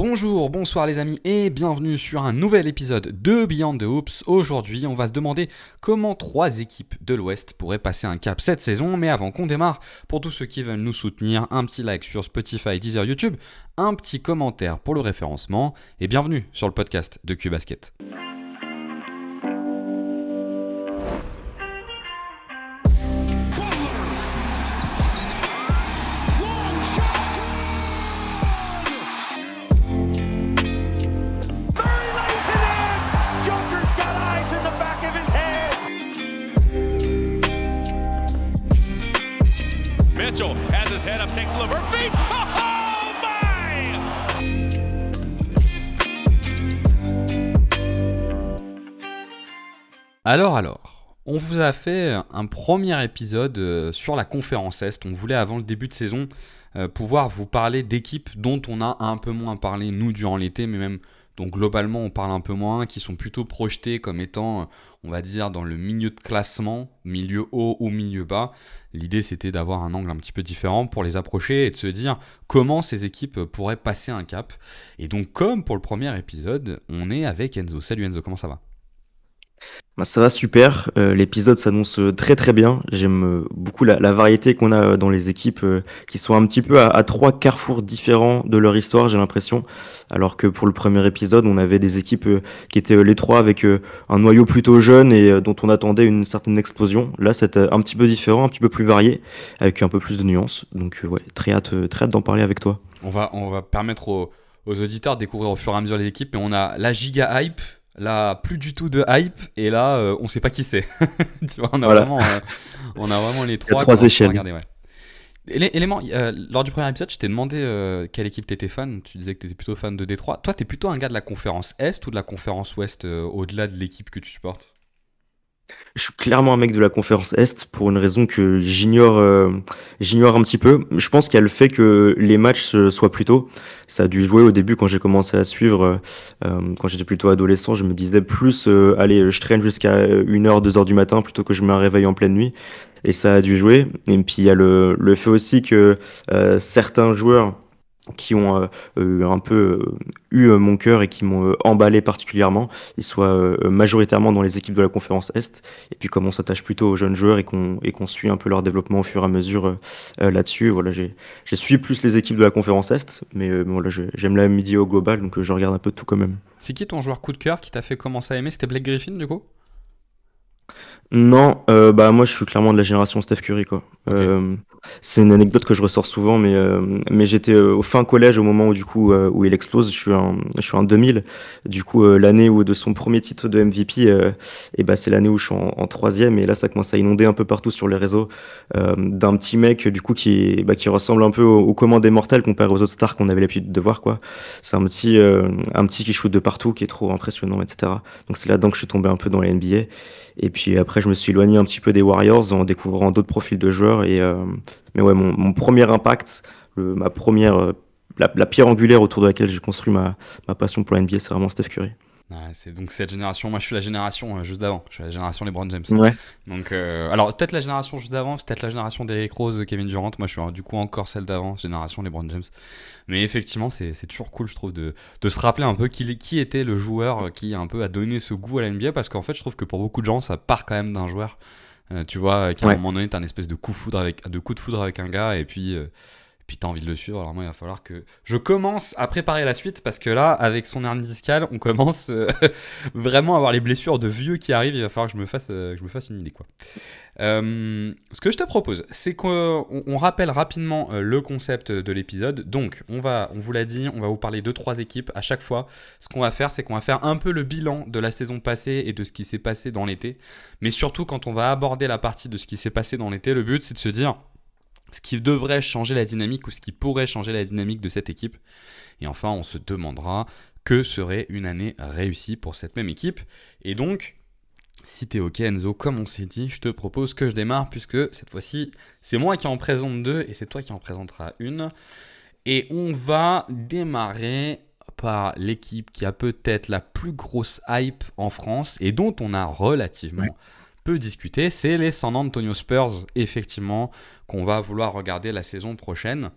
Bonjour, bonsoir les amis et bienvenue sur un nouvel épisode de Beyond the Hoops. Aujourd'hui, on va se demander comment 3 équipes de l'Ouest pourraient passer un cap cette saison. Mais avant qu'on démarre, pour tous ceux qui veulent nous soutenir, un petit like sur Spotify, Deezer, YouTube, un petit commentaire pour le référencement et bienvenue sur le podcast de Q-Basket. Mitchell has his head up, takes the Levert feed. Oh my! Alors, on vous a fait un premier épisode sur la conférence Est. On voulait avant le début de saison pouvoir vous parler d'équipes dont on a un peu moins parlé nous durant l'été, mais même donc globalement on parle un peu moins, qui sont plutôt projetées comme étant, on va dire, dans le milieu de classement, milieu haut ou milieu bas. L'idée c'était d'avoir un angle un petit peu différent pour les approcher et de se dire comment ces équipes pourraient passer un cap. Et donc comme pour le premier épisode, on est avec Enzo. Salut Enzo, comment ça va ? Ça va super, l'épisode s'annonce très très bien. J'aime beaucoup la variété qu'on a dans les équipes qui sont un petit peu à 3 carrefours différents de leur histoire, j'ai l'impression. Alors que pour le premier épisode, on avait des équipes qui étaient les 3 avec un noyau plutôt jeune et dont on attendait une certaine explosion. Là, c'est un petit peu différent, un petit peu plus varié, avec un peu plus de nuances. Donc ouais, très hâte d'en parler avec toi. On va permettre aux auditeurs de découvrir au fur et à mesure les équipes, mais on a la giga hype. Là, plus du tout de hype, et là, on sait pas qui c'est. Tu vois, on a vraiment les 3. Il y a 3 échelles. Regarder, ouais. Lors du premier épisode, je t'ai demandé quelle équipe t'étais fan. Tu disais que t'étais plutôt fan de Détroit. Toi, t'es plutôt un gars de la conférence Est ou de la conférence Ouest, au-delà de l'équipe que tu supportes ? Je suis clairement un mec de la conférence Est pour une raison que j'ignore un petit peu. Je pense qu'il y a le fait que les matchs soient plus tôt. Ça a dû jouer au début quand j'ai commencé à suivre, quand j'étais plutôt adolescent. Je me disais plus, allez, je traîne jusqu'à 1h, 2h du matin plutôt que je mets un réveil en pleine nuit. Et ça a dû jouer. Et puis il y a le fait aussi que certains joueurs qui ont un peu eu mon cœur et qui m'ont emballé particulièrement, ils soient majoritairement dans les équipes de la conférence Est. Et puis comme on s'attache plutôt aux jeunes joueurs et qu'on suit un peu leur développement au fur et à mesure là-dessus, voilà, j'ai suivi plus les équipes de la conférence Est, mais voilà, j'aime la NBA au global, donc je regarde un peu de tout quand même. C'est qui ton joueur coup de cœur qui t'a fait commencer à aimer ? C'était Blake Griffin, du coup ? Non, moi je suis clairement de la génération Steph Curry quoi. Okay. C'est une anecdote que je ressors souvent, mais j'étais au fin collège au moment où du coup où il explose. Je suis en 2000, du coup l'année où de son premier titre de MVP, et c'est l'année où je suis en troisième et là ça commence à inonder un peu partout sur les réseaux d'un petit mec du coup qui ressemble un peu au commun des mortels comparé aux autres stars qu'on avait l'habitude de voir quoi. C'est un petit qui shoot de partout, qui est trop impressionnant, etc. Donc c'est là-dedans que je suis tombé un peu dans la NBA. Et puis après, je me suis éloigné un petit peu des Warriors en découvrant d'autres profils de joueurs. Mais ouais, mon premier impact, la pierre angulaire autour de laquelle j'ai construit ma passion pour la NBA, c'est vraiment Steph Curry. Ouais, c'est donc cette génération. Moi, je suis la génération juste d'avant. Je suis la génération LeBron James. Ouais. Donc, alors peut-être la génération juste d'avant, peut-être la génération d'Eric Rose, Kevin Durant. Moi, je suis du coup encore celle d'avant, génération LeBron James. Mais effectivement, c'est toujours cool, je trouve, de se rappeler un peu qui était le joueur qui un peu a donné ce goût à la NBA, parce qu'en fait, je trouve que pour beaucoup de gens, ça part quand même d'un joueur. Tu vois, qu'à un moment donné, t'as un espèce de coup de foudre avec un gars, et puis t'as envie de le suivre. Alors moi, il va falloir que je commence à préparer la suite, parce que là, avec son hernie discale, on commence vraiment à avoir les blessures de vieux qui arrivent. Il va falloir que je me fasse une idée, quoi. Ce que je te propose, c'est qu'on rappelle rapidement le concept de l'épisode. Donc, on vous l'a dit, on va vous parler de 3 équipes à chaque fois. Ce qu'on va faire, c'est qu'on va faire un peu le bilan de la saison passée et de ce qui s'est passé dans l'été. Mais surtout, quand on va aborder la partie de ce qui s'est passé dans l'été, le but, c'est de se dire ce qui devrait changer la dynamique ou ce qui pourrait changer la dynamique de cette équipe. Et enfin, on se demandera que serait une année réussie pour cette même équipe. Et donc, si t'es ok Enzo, comme on s'est dit, je te propose que je démarre, puisque cette fois-ci, c'est moi qui en présente 2 et c'est toi qui en présentera une. Et on va démarrer par l'équipe qui a peut-être la plus grosse hype en France et dont on a relativement peu discuté, c'est les San Antonio Spurs, effectivement, qu'on va vouloir regarder la saison prochaine.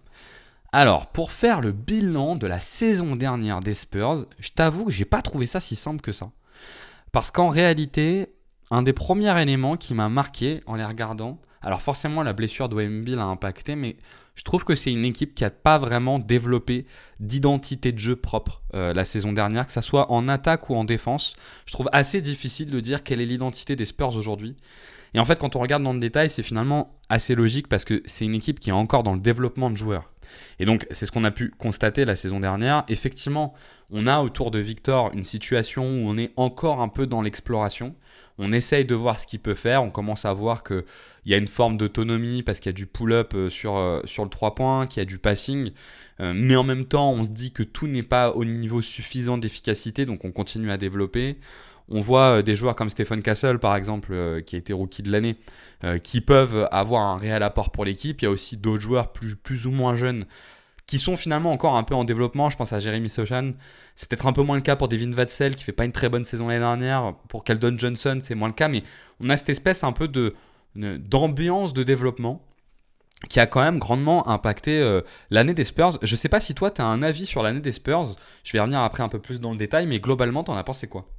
Alors, pour faire le bilan de la saison dernière des Spurs, je t'avoue que j'ai pas trouvé ça si simple que ça. Parce qu'en réalité, un des premiers éléments qui m'a marqué en les regardant, alors forcément la blessure de Wemby l'a impacté, mais je trouve que c'est une équipe qui n'a pas vraiment développé d'identité de jeu propre la saison dernière, que ça soit en attaque ou en défense. Je trouve assez difficile de dire quelle est l'identité des Spurs aujourd'hui. Et en fait, quand on regarde dans le détail, c'est finalement assez logique parce que c'est une équipe qui est encore dans le développement de joueurs. Et donc, c'est ce qu'on a pu constater la saison dernière. Effectivement, on a autour de Victor une situation où on est encore un peu dans l'exploration. On essaye de voir ce qu'il peut faire. On commence à voir qu'il y a une forme d'autonomie parce qu'il y a du pull-up sur le 3 points, qu'il y a du passing. Mais en même temps, on se dit que tout n'est pas au niveau suffisant d'efficacité, donc on continue à développer. On voit des joueurs comme Stephen Castle, par exemple, qui a été rookie de l'année, qui peuvent avoir un réel apport pour l'équipe. Il y a aussi d'autres joueurs plus ou moins jeunes qui sont finalement encore un peu en développement. Je pense à Jeremy Sochan. C'est peut-être un peu moins le cas pour Devin Vassell, qui fait pas une très bonne saison l'année dernière. Pour Keldon Johnson, c'est moins le cas. Mais on a cette espèce un peu d'ambiance de développement qui a quand même grandement impacté l'année des Spurs. Je sais pas si toi, tu as un avis sur l'année des Spurs. Je vais y revenir après un peu plus dans le détail. Mais globalement, t'en as pensé quoi?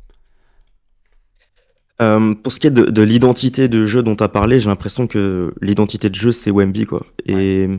Pour ce qui est de l'identité de jeu dont tu as parlé, j'ai l'impression que l'identité de jeu, c'est Wemby, quoi. Ouais. Et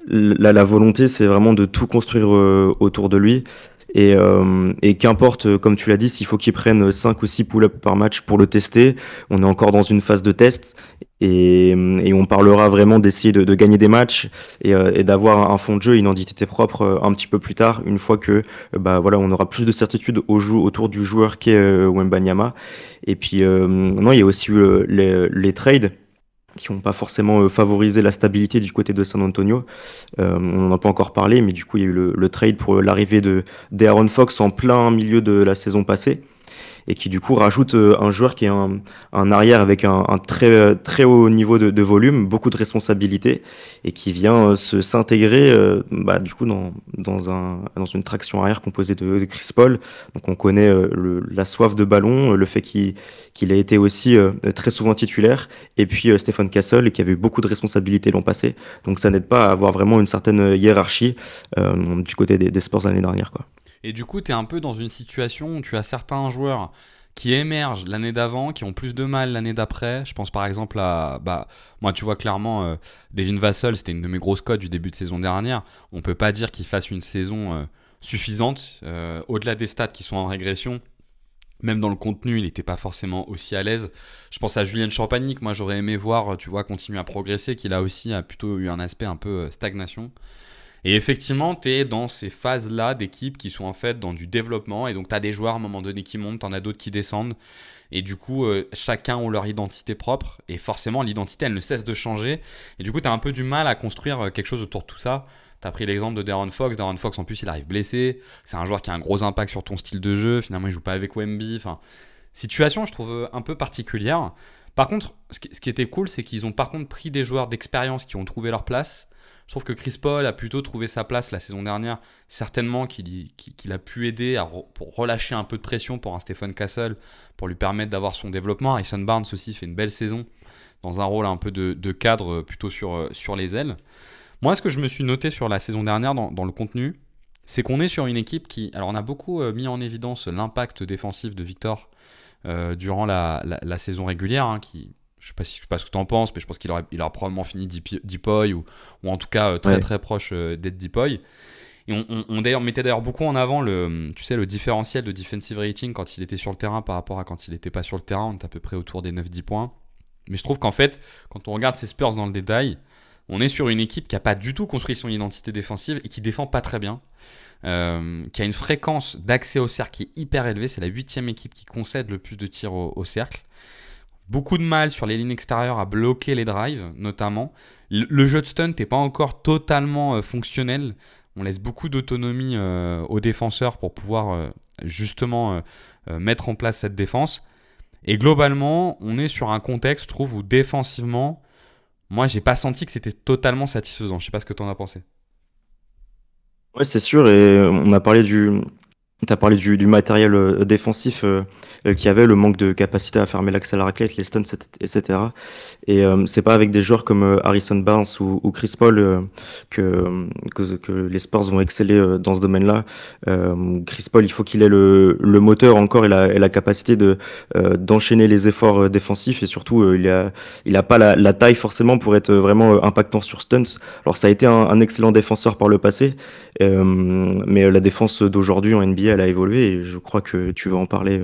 la volonté, c'est vraiment de tout construire autour de lui. Et qu'importe, comme tu l'as dit, s'il faut qu'il prenne 5 ou 6 pull-ups par match pour le tester, on est encore dans une phase de test. Et on parlera vraiment d'essayer de gagner des matchs et d'avoir un fond de jeu, une identité propre un petit peu plus tard, une fois que bah, voilà, on aura plus de certitude autour du joueur qu'est Wembanyama. Et puis, non, il y a aussi eu les trades qui n'ont pas forcément favorisé la stabilité du côté de San Antonio. On n'en a pas encore parlé, mais du coup, il y a eu le trade pour l'arrivée d'Aaron Fox en plein milieu de la saison passée et qui du coup rajoute un joueur qui est un arrière avec un très haut niveau de volume, beaucoup de responsabilités et qui vient s'intégrer bah, du coup dans une traction arrière composée de Chris Paul. Donc on connaît la soif de ballon, le fait qu'il a été aussi très souvent titulaire, et puis Stephen Castle qui avait eu beaucoup de responsabilités l'an passé. Donc ça n'aide pas à avoir vraiment une certaine hiérarchie du côté des Spurs l'année dernière, quoi. Et du coup, tu es un peu dans une situation où tu as certains joueurs qui émergent l'année d'avant, qui ont plus de mal l'année d'après. Je pense par exemple à... Bah, moi, tu vois clairement, Devin Vassell, c'était une de mes grosses cotes du début de saison dernière. On peut pas dire qu'il fasse une saison suffisante. Au-delà des stats qui sont en régression, même dans le contenu, il n'était pas forcément aussi à l'aise. Je pense à Julien Champagny, que moi j'aurais aimé voir, tu vois, continuer à progresser, qu'il a aussi plutôt eu un aspect un peu stagnation. Et effectivement, tu es dans ces phases-là d'équipes qui sont en fait dans du développement. Et donc, tu as des joueurs à un moment donné qui montent, tu en as d'autres qui descendent. Et du coup, chacun ont leur identité propre. Et forcément, l'identité, elle ne cesse de changer. Et du coup, tu as un peu du mal à construire quelque chose autour de tout ça. Tu as pris l'exemple de De'Aaron Fox. De'Aaron Fox, en plus, il arrive blessé. C'est un joueur qui a un gros impact sur ton style de jeu. Finalement, il joue pas avec Wemby. Enfin, situation, je trouve, un peu particulière. Par contre, ce qui était cool, c'est qu'ils ont par contre pris des joueurs d'expérience qui ont trouvé leur place. Je trouve que Chris Paul a plutôt trouvé sa place la saison dernière. Certainement qu'il a pu aider pour relâcher un peu de pression pour un Stephen Castle, pour lui permettre d'avoir son développement. Harrison Barnes aussi fait une belle saison dans un rôle un peu de cadre plutôt sur les ailes. Moi, ce que je me suis noté sur la saison dernière dans le contenu, c'est qu'on est sur une équipe qui... Alors, on a beaucoup mis en évidence l'impact défensif de Victor durant la saison régulière, hein, qui... Je ne sais pas ce que tu en penses, mais je pense qu'il aura probablement fini Deepoy ou en tout cas très Ouais. très proche d'être Deepoy. Et on mettait d'ailleurs beaucoup en avant le différentiel de defensive rating quand il était sur le terrain par rapport à quand il n'était pas sur le terrain. On est à peu près autour des 9-10 points. Mais je trouve qu'en fait, quand on regarde ces Spurs dans le détail, on est sur une équipe qui n'a pas du tout construit son identité défensive et qui défend pas très bien. Qui a une fréquence d'accès au cercle qui est hyper élevée. C'est la 8e équipe qui concède le plus de tirs au cercle. Beaucoup de mal sur les lignes extérieures à bloquer les drives, notamment. Le jeu de stunt n'est pas encore totalement fonctionnel. On laisse beaucoup d'autonomie aux défenseurs pour pouvoir justement mettre en place cette défense. Et globalement, on est sur un contexte, je trouve, où défensivement, moi, j'ai pas senti que c'était totalement satisfaisant. Je sais pas ce que tu en as pensé. Ouais, c'est sûr, et on a parlé Tu as parlé du matériel défensif qu'il y avait, le manque de capacité à fermer l'accès à la raclette, les stuns, etc. Et c'est pas avec des joueurs comme Harrison Barnes ou Chris Paul que les Spurs vont exceller dans ce domaine-là. Chris Paul, il faut qu'il ait le moteur encore et la capacité d'enchaîner les efforts défensifs et surtout il a pas la taille forcément pour être vraiment impactant sur stunts. Alors ça a été un excellent défenseur par le passé, mais la défense d'aujourd'hui en NBA, elle a évolué et je crois que tu vas en parler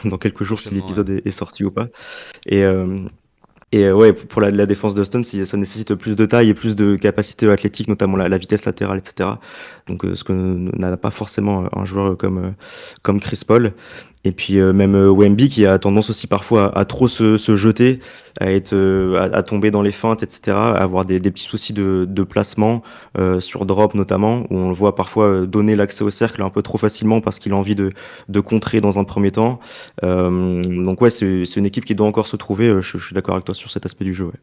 dans quelques jours si Prochainement, ouais. l'épisode est sorti ou pas. Et, euh, ouais, pour la défense de Stone, ça nécessite plus de taille et plus de capacité athlétique, notamment la vitesse latérale, etc. Donc, ce que n'a pas forcément un joueur comme Chris Paul. Et puis même Wemby qui a tendance aussi parfois à trop se jeter, à tomber dans les feintes, etc. À avoir des petits soucis de placement sur drop notamment, où on le voit parfois donner l'accès au cercle un peu trop facilement parce qu'il a envie de contrer dans un premier temps. Donc ouais, c'est une équipe qui doit encore se trouver. Je suis d'accord avec toi sur cet aspect du jeu. Ouais.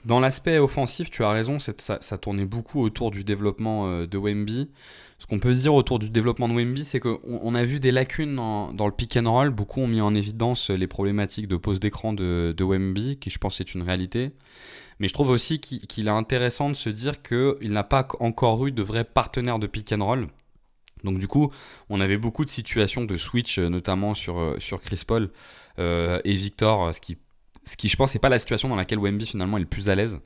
Dans l'aspect offensif, tu as raison, ça tournait beaucoup autour du développement de Wemby. Ce qu'on peut se dire autour du développement de Wemby, c'est qu'on a vu des lacunes dans le pick and roll. Beaucoup ont mis en évidence les problématiques de pose d'écran de Wemby, qui je pense est une réalité. Mais je trouve aussi qu'il est intéressant de se dire qu'il n'a pas encore eu de vrai partenaire de pick and roll. Donc du coup, on avait beaucoup de situations de switch, notamment sur Chris Paul et Victor, ce qui je pense n'est pas la situation dans laquelle Wemby finalement est le plus à l'aise.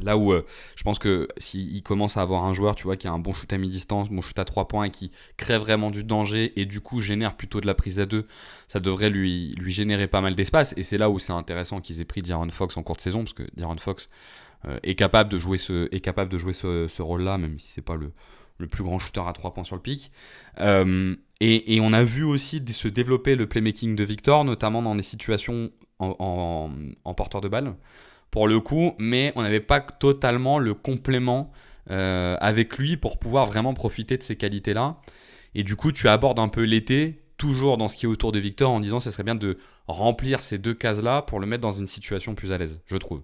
Là où je pense que s'il commence à avoir un joueur, tu vois, qui a un bon shoot à mi-distance, bon shoot à 3 points et qui crée vraiment du danger et du coup génère plutôt de la prise à 2, ça devrait lui générer pas mal d'espace. Et c'est là où c'est intéressant qu'ils aient pris De'Aaron Fox en cours de saison, parce que De'Aaron Fox est capable de jouer ce rôle-là, même si c'est pas le plus grand shooter à 3 points sur le pic. Et on a vu aussi se développer le playmaking de Victor, notamment dans des situations en porteur de balle pour le coup, mais on n'avait pas totalement le complément avec lui pour pouvoir vraiment profiter de ces qualités-là. Et du coup, tu abordes un peu l'été, toujours dans ce qui est autour de Victor, en disant que ce serait bien de remplir ces deux cases-là pour le mettre dans une situation plus à l'aise, je trouve.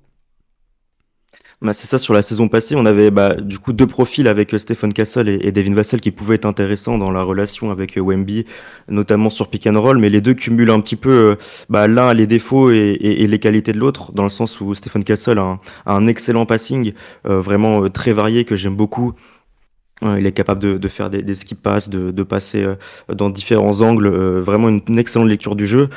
Bah, c'est ça, sur la saison passée, on avait du coup deux profils avec Stephen Castle et Devin Vassell qui pouvaient être intéressants dans la relation avec Wemby, notamment sur pick and roll, mais les deux cumulent un petit peu l'un a les défauts et les qualités de l'autre, dans le sens où Stephen Castle a un excellent passing, vraiment très varié que j'aime beaucoup. Il est capable de faire des skip passes, de passer dans différents angles, vraiment une excellente lecture du jeu,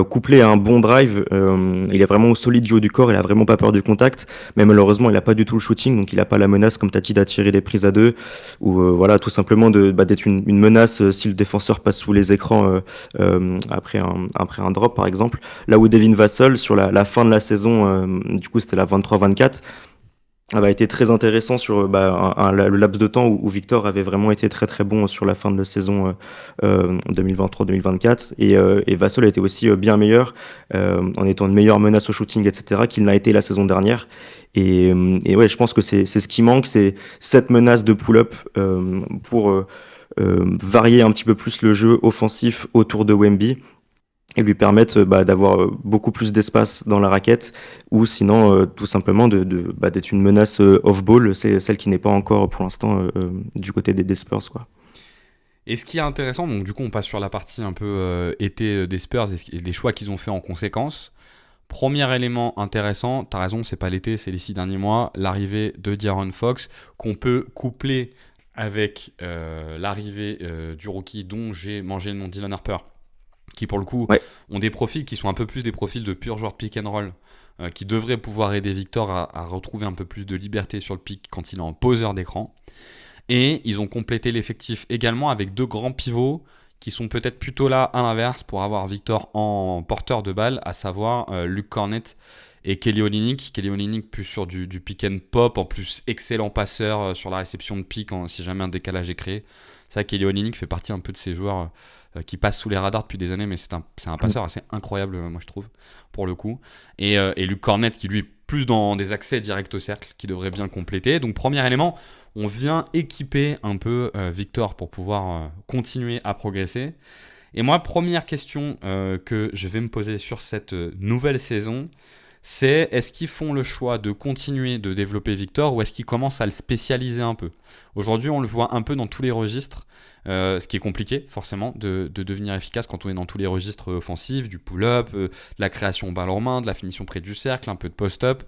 couplé à un bon drive. Il est vraiment solide du haut du corps, il a vraiment pas peur du contact, mais malheureusement il a pas du tout le shooting, donc il a pas la menace, comme tu as dit, d'attirer des prises à deux, ou voilà, tout simplement d'être une menace si le défenseur passe sous les écrans après un drop par exemple. Là où Devin Vassell, sur la fin de la saison, du coup c'était la 23-24, a été très intéressant sur le laps de temps où Victor avait vraiment été très très bon sur la fin de la saison 2023-2024 et Vassell a été aussi bien meilleur en étant une meilleure menace au shooting, etc., qu'il n'a été la saison dernière. Et ouais, je pense que c'est ce qui manque, c'est cette menace de pull-up pour varier un petit peu plus le jeu offensif autour de Wemby et lui permettre d'avoir beaucoup plus d'espace dans la raquette, ou sinon tout simplement d'être une menace off-ball, c'est celle qui n'est pas encore pour l'instant du côté des Spurs, quoi. Et ce qui est intéressant, donc du coup on passe sur la partie un peu été des Spurs et les choix qu'ils ont fait en conséquence. Premier élément intéressant, t'as raison, c'est pas l'été, c'est les 6 derniers mois, l'arrivée de De'Aaron Fox, qu'on peut coupler avec l'arrivée du rookie dont j'ai mangé le nom, Dylan Harper, qui pour le coup Ouais. ont des profils qui sont un peu plus des profils de purs joueurs pick and roll, qui devraient pouvoir aider Victor à retrouver un peu plus de liberté sur le pick quand il est en poseur d'écran. Et ils ont complété l'effectif également avec deux grands pivots qui sont peut-être plutôt là à l'inverse pour avoir Victor en porteur de balle, à savoir Luke Cornett et Kelly Olynyk. Kelly Olynyk plus sur du pick and pop, en plus excellent passeur sur la réception de pick si jamais un décalage est créé. C'est vrai que Kelly Olynyk fait partie un peu de ces joueurs qui passent sous les radars depuis des années, mais c'est un passeur assez incroyable, moi je trouve, pour le coup. Et Luke Cornett qui lui est plus dans des accès directs au cercle, qui devrait bien le compléter. Donc premier élément, on vient équiper un peu Victor pour pouvoir continuer à progresser. Et moi, première question que je vais me poser sur cette nouvelle saison, c'est est-ce qu'ils font le choix de continuer de développer Victor ou est-ce qu'ils commencent à le spécialiser un peu. Aujourd'hui, on le voit un peu dans tous les registres, ce qui est compliqué forcément de devenir efficace quand on est dans tous les registres offensifs, du pull-up, de la création balle en main, de la finition près du cercle, un peu de post-up.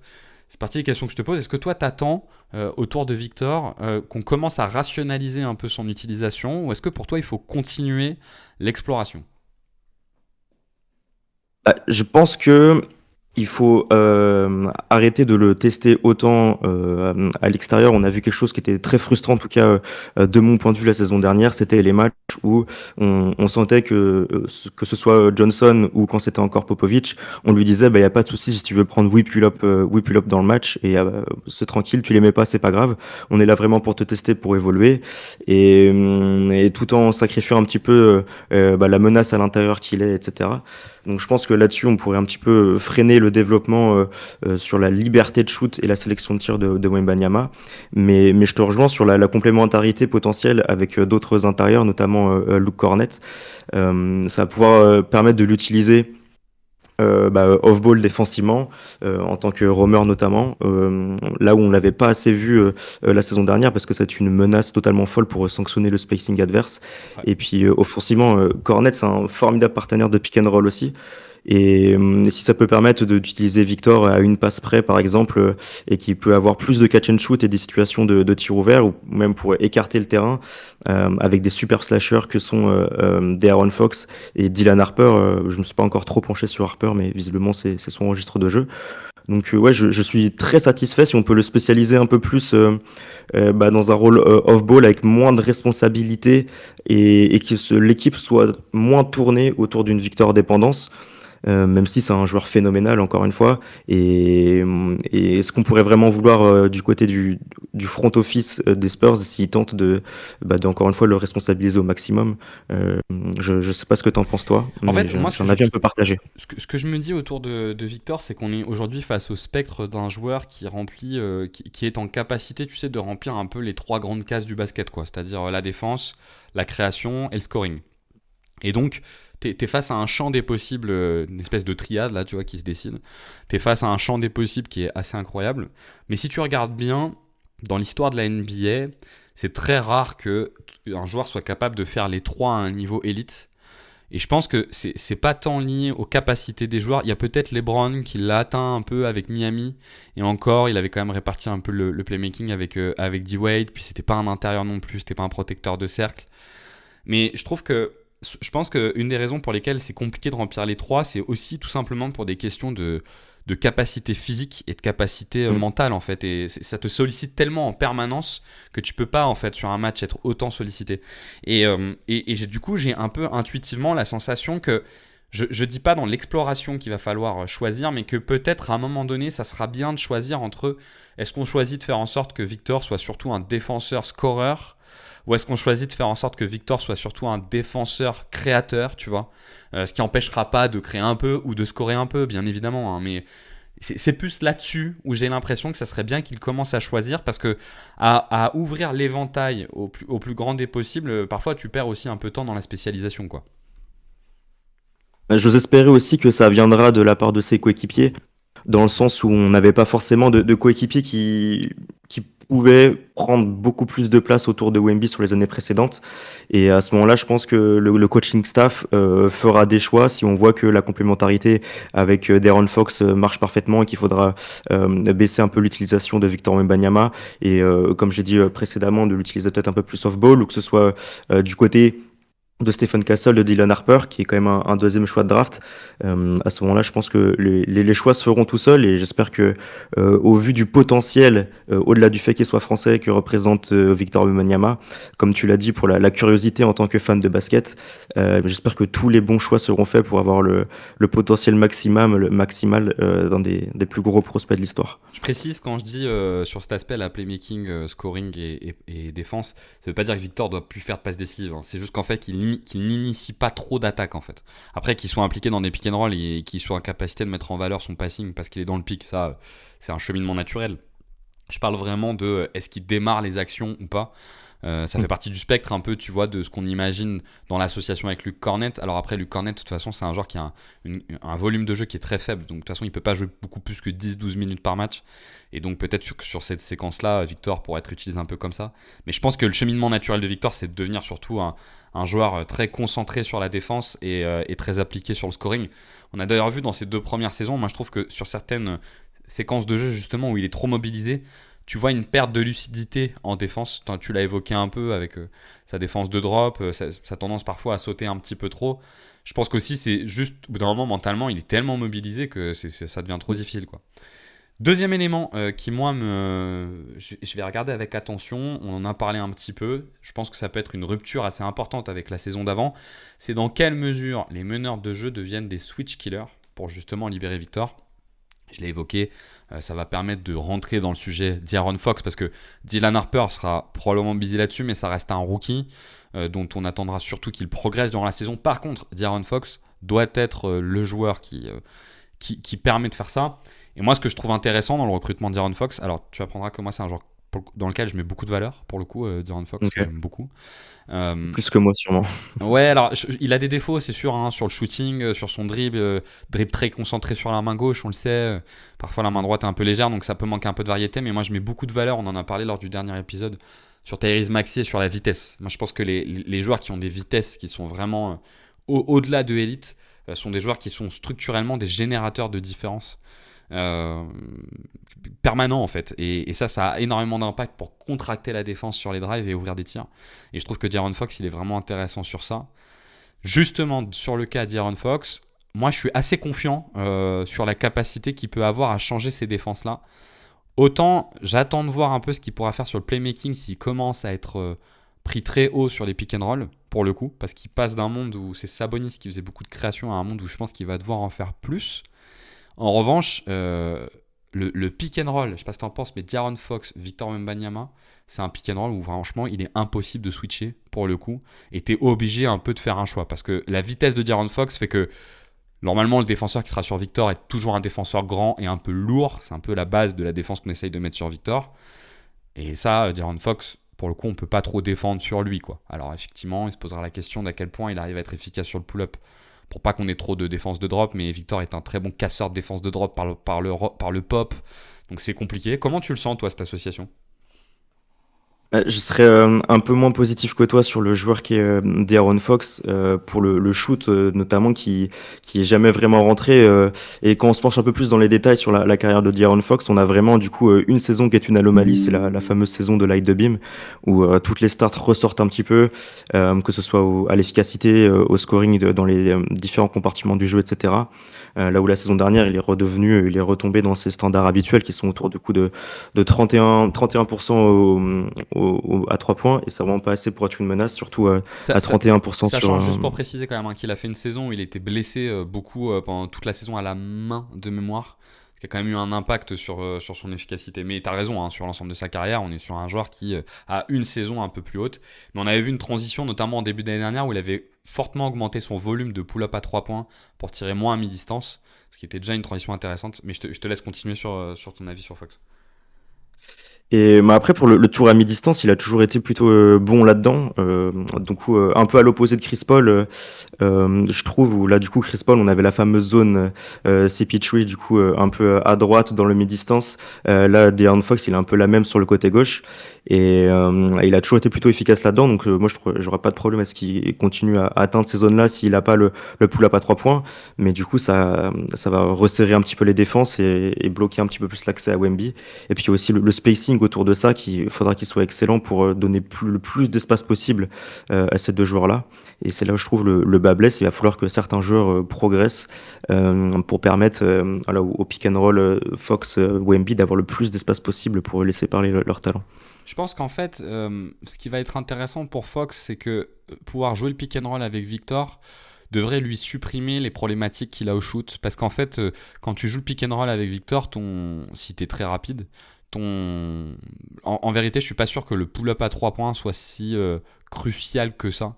C'est partie des questions que je te pose. Est-ce que toi, t'attends autour de Victor qu'on commence à rationaliser un peu son utilisation ou est-ce que pour toi, il faut continuer l'exploration? Je pense que il faut arrêter de le tester autant à l'extérieur. On a vu quelque chose qui était très frustrant, en tout cas de mon point de vue la saison dernière. C'était les matchs où on sentait que ce soit Johnson ou quand c'était encore Popovic, on lui disait bah, y a pas de souci si tu veux prendre 8 pull-up dans le match et c'est tranquille, tu les mets pas, c'est pas grave. On est là vraiment pour te tester, pour évoluer et tout en sacrifiant un petit peu la menace à l'intérieur qu'il est, etc. Donc je pense que là-dessus, on pourrait un petit peu freiner le développement sur la liberté de shoot et la sélection de tir de Wembanyama. Mais je te rejoins sur la complémentarité potentielle avec d'autres intérieurs, notamment Luke Cornett. Ça va pouvoir permettre de l'utiliser off-ball défensivement, en tant que roamer notamment, là où on l'avait pas assez vu la saison dernière parce que c'est une menace totalement folle pour sanctionner le spacing adverse. Ouais. Et puis offensivement, Cornet c'est un formidable partenaire de pick and roll aussi. Et si ça peut permettre d'utiliser Victor à une passe près, par exemple, et qui peut avoir plus de catch and shoot et des situations de tir ouvert, ou même pour écarter le terrain, avec des super slashers que sont De'Aaron Fox et Dylan Harper. Je ne me suis pas encore trop penché sur Harper, mais visiblement c'est son registre de jeu. Donc ouais, je suis très satisfait si on peut le spécialiser un peu plus dans un rôle off-ball avec moins de responsabilités et que l'équipe soit moins tournée autour d'une Victor dépendance. Même si c'est un joueur phénoménal encore une fois et ce qu'on pourrait vraiment vouloir du côté du front office des Spurs s'ils tentent encore une fois le responsabiliser au maximum. Je sais pas ce que t'en penses toi, En mais fait, moi, j'ai un avis un peu partagé. ce que je me dis autour de Victor, c'est qu'on est aujourd'hui face au spectre d'un joueur qui remplit, qui est en capacité, tu sais, de remplir un peu les trois grandes cases du basket, quoi. C'est-à-dire la défense, la création et le scoring. Et donc, t'es face à un champ des possibles, une espèce de triade là, tu vois, qui se dessine. T'es face à un champ des possibles qui est assez incroyable. Mais si tu regardes bien, dans l'histoire de la NBA, c'est très rare que un joueur soit capable de faire les trois à un niveau élite. Et je pense que c'est pas tant lié aux capacités des joueurs. Il y a peut-être LeBron qui l'a atteint un peu avec Miami. Et encore, il avait quand même réparti un peu le playmaking avec D-Wade. Puis c'était pas un intérieur non plus, c'était pas un protecteur de cercle. Mais je pense qu'une des raisons pour lesquelles c'est compliqué de remplir les trois, c'est aussi tout simplement pour des questions de capacité physique et de capacité mentale en fait. Et ça te sollicite tellement en permanence que tu peux pas en fait sur un match être autant sollicité. Et du coup, j'ai un peu intuitivement la sensation que je dis pas dans l'exploration qu'il va falloir choisir, mais que peut-être à un moment donné, ça sera bien de choisir entre est-ce qu'on choisit de faire en sorte que Victor soit surtout un défenseur scoreur ou est-ce qu'on choisit de faire en sorte que Victor soit surtout un défenseur créateur, tu vois, ce qui n'empêchera pas de créer un peu ou de scorer un peu, bien évidemment, hein, mais c'est plus là-dessus où j'ai l'impression que ça serait bien qu'il commence à choisir parce que à ouvrir l'éventail au plus grand des possibles, parfois tu perds aussi un peu de temps dans la spécialisation, quoi. J'ose espérer aussi que ça viendra de la part de ses coéquipiers, dans le sens où on n'avait pas forcément de coéquipiers qui pouvaient prendre beaucoup plus de place autour de Wemby sur les années précédentes. Et à ce moment-là, je pense que le coaching staff fera des choix si on voit que la complémentarité avec De'Aaron Fox marche parfaitement et qu'il faudra baisser un peu l'utilisation de Victor Wembanyama et comme j'ai dit précédemment, de l'utiliser peut-être un peu plus off-ball ou que ce soit du côté de Stephen Castle, de Dylan Harper, qui est quand même un deuxième choix de draft. À ce moment-là, je pense que les choix se feront tout seuls et j'espère que, au vu du potentiel, au-delà du fait qu'il soit français, que représente Victor Wembanyama, comme tu l'as dit, pour la curiosité en tant que fan de basket, j'espère que tous les bons choix seront faits pour avoir le potentiel maximal d'un des plus gros prospects de l'histoire. Je précise quand je dis sur cet aspect, la playmaking, scoring et défense, ça veut pas dire que Victor doit plus faire de passes décisives, hein. C'est juste qu'en fait qu'il n'initie pas trop d'attaques en fait. Après qu'il soit impliqué dans des pick and roll et qu'il soit en capacité de mettre en valeur son passing parce qu'il est dans le pick, ça c'est un cheminement naturel. Je parle vraiment de est-ce qu'il démarre les actions ou pas. Ça fait partie du spectre un peu, tu vois, de ce qu'on imagine dans l'association avec Luke Cornet. Alors après, Luke Cornet, de toute façon, c'est un joueur qui a un volume de jeu qui est très faible. Donc de toute façon, il peut pas jouer beaucoup plus que 10-12 minutes par match. Et donc peut-être sur cette séquence-là, Victor pourrait être utilisé un peu comme ça. Mais je pense que le cheminement naturel de Victor, c'est de devenir surtout un joueur très concentré sur la défense et très appliqué sur le scoring. On a d'ailleurs vu dans ces 2 premières saisons, moi je trouve que sur certaines séquences de jeu justement où il est trop mobilisé, tu vois une perte de lucidité en défense. Tu l'as évoqué un peu avec sa défense de drop, sa tendance parfois à sauter un petit peu trop. Je pense qu'aussi c'est juste, au bout d'un moment mentalement, il est tellement mobilisé que ça devient trop difficile, quoi. Deuxième élément qui moi je vais regarder avec attention, on en a parlé un petit peu, je pense que ça peut être une rupture assez importante avec la saison d'avant, c'est dans quelle mesure les meneurs de jeu deviennent des switch killers pour justement libérer Victor. Je l'ai évoqué, ça va permettre de rentrer dans le sujet d'Aaron Fox parce que Dylan Harper sera probablement busy là-dessus, mais ça reste un rookie dont on attendra surtout qu'il progresse durant la saison. Par contre, D'Aaron Fox doit être le joueur qui permet de faire ça. Et moi, ce que je trouve intéressant dans le recrutement d'Aaron Fox, alors tu apprendras que moi, c'est un joueur dans lequel je mets beaucoup de valeur, pour le coup, D'Aaron Fox, Ok. j'aime beaucoup. Plus que moi, sûrement. Ouais, alors il a des défauts, c'est sûr, hein, sur le shooting, sur son dribble très concentré sur la main gauche, on le sait. Parfois, la main droite est un peu légère, donc ça peut manquer un peu de variété. Mais moi, je mets beaucoup de valeur, on en a parlé lors du dernier épisode, sur Tyrese Maxey et sur la vitesse. Moi, je pense que les joueurs qui ont des vitesses qui sont vraiment au-delà de élite sont des joueurs qui sont structurellement des générateurs de différence. Permanent en fait, et ça a énormément d'impact pour contracter la défense sur les drives et ouvrir des tirs. Et je trouve que D'Aaron Fox il est vraiment intéressant sur ça. Justement sur le cas d'Aaron Fox, moi je suis assez confiant sur la capacité qu'il peut avoir à changer ces défenses là. Autant j'attends de voir un peu ce qu'il pourra faire sur le playmaking s'il commence à être pris très haut sur les pick and roll pour le coup, parce qu'il passe d'un monde où c'est Sabonis qui faisait beaucoup de création à un monde où je pense qu'il va devoir en faire plus. En revanche, le pick and roll, je sais pas ce que t'en penses, mais D'Aaron Fox, Victor Wembanyama, c'est un pick and roll où franchement il est impossible de switcher pour le coup, et t'es obligé un peu de faire un choix, parce que la vitesse de D'Aaron Fox fait que normalement le défenseur qui sera sur Victor est toujours un défenseur grand et un peu lourd, c'est un peu la base de la défense qu'on essaye de mettre sur Victor, et ça, D'Aaron Fox, pour le coup, on peut pas trop défendre sur lui, quoi. Alors effectivement, il se posera la question d'à quel point il arrive à être efficace sur le pull-up, pour pas qu'on ait trop de défense de drop, mais Victor est un très bon casseur de défense de drop par le pop, donc c'est compliqué. Comment tu le sens, toi, cette association ? Je serais un peu moins positif que toi sur le joueur qui est D'Aaron Fox pour le shoot notamment qui est jamais vraiment rentré et quand on se penche un peu plus dans les détails sur la carrière de D'Aaron Fox, on a vraiment du coup une saison qui est une anomalie, c'est la fameuse saison de Light the Beam où toutes les stats ressortent un petit peu, que ce soit à l'efficacité, au scoring dans les différents compartiments du jeu, etc. Là où la saison dernière, il est retombé dans ses standards habituels qui sont autour du coup de 31% à 3 points, et c'est vraiment pas assez pour être une menace, surtout à 31% Ça sur. change juste pour préciser quand même hein, qu'il a fait une saison où il était blessé beaucoup pendant toute la saison à la main de mémoire, ce qui a quand même eu un impact sur son efficacité. Mais tu as raison, hein, sur l'ensemble de sa carrière, on est sur un joueur qui a une saison un peu plus haute. Mais on avait vu une transition, notamment en début d'année dernière, où il avait fortement augmenté son volume de pull-up à 3 points pour tirer moins à mi-distance, ce qui était déjà une transition intéressante. Mais je te laisse continuer sur ton avis sur Fox. Et mais après, pour le tour à mi-distance, il a toujours été plutôt bon là-dedans. Donc, un peu à l'opposé de Chris Paul, je trouve, où là, du coup, Chris Paul, on avait la fameuse zone CP3, du coup, un peu à droite dans le mi-distance. Là, De'Aaron Fox, il est un peu la même sur le côté gauche. Et il a toujours été plutôt efficace là-dedans. Donc, moi, j'aurais pas de problème à ce qu'il continue à atteindre ces zones-là s'il a pas le pull-up à 3 points. Mais du coup, ça va resserrer un petit peu les défenses et bloquer un petit peu plus l'accès à Wemby. Et puis, il y a aussi le spacing autour de ça qu'il faudra qu'il soit excellent pour donner le plus d'espace possible à ces deux joueurs-là. Et c'est là où je trouve le bas blesse. Il va falloir que certains joueurs progressent pour permettre voilà, au pick and roll Fox Wemby d'avoir le plus d'espace possible pour laisser parler leur talent. Je pense qu'en fait, ce qui va être intéressant pour Fox, c'est que pouvoir jouer le pick and roll avec Victor devrait lui supprimer les problématiques qu'il a au shoot. Parce qu'en fait, quand tu joues le pick and roll avec Victor, si tu es très rapide, En vérité, je suis pas sûr que le pull-up à 3 points soit si crucial que ça.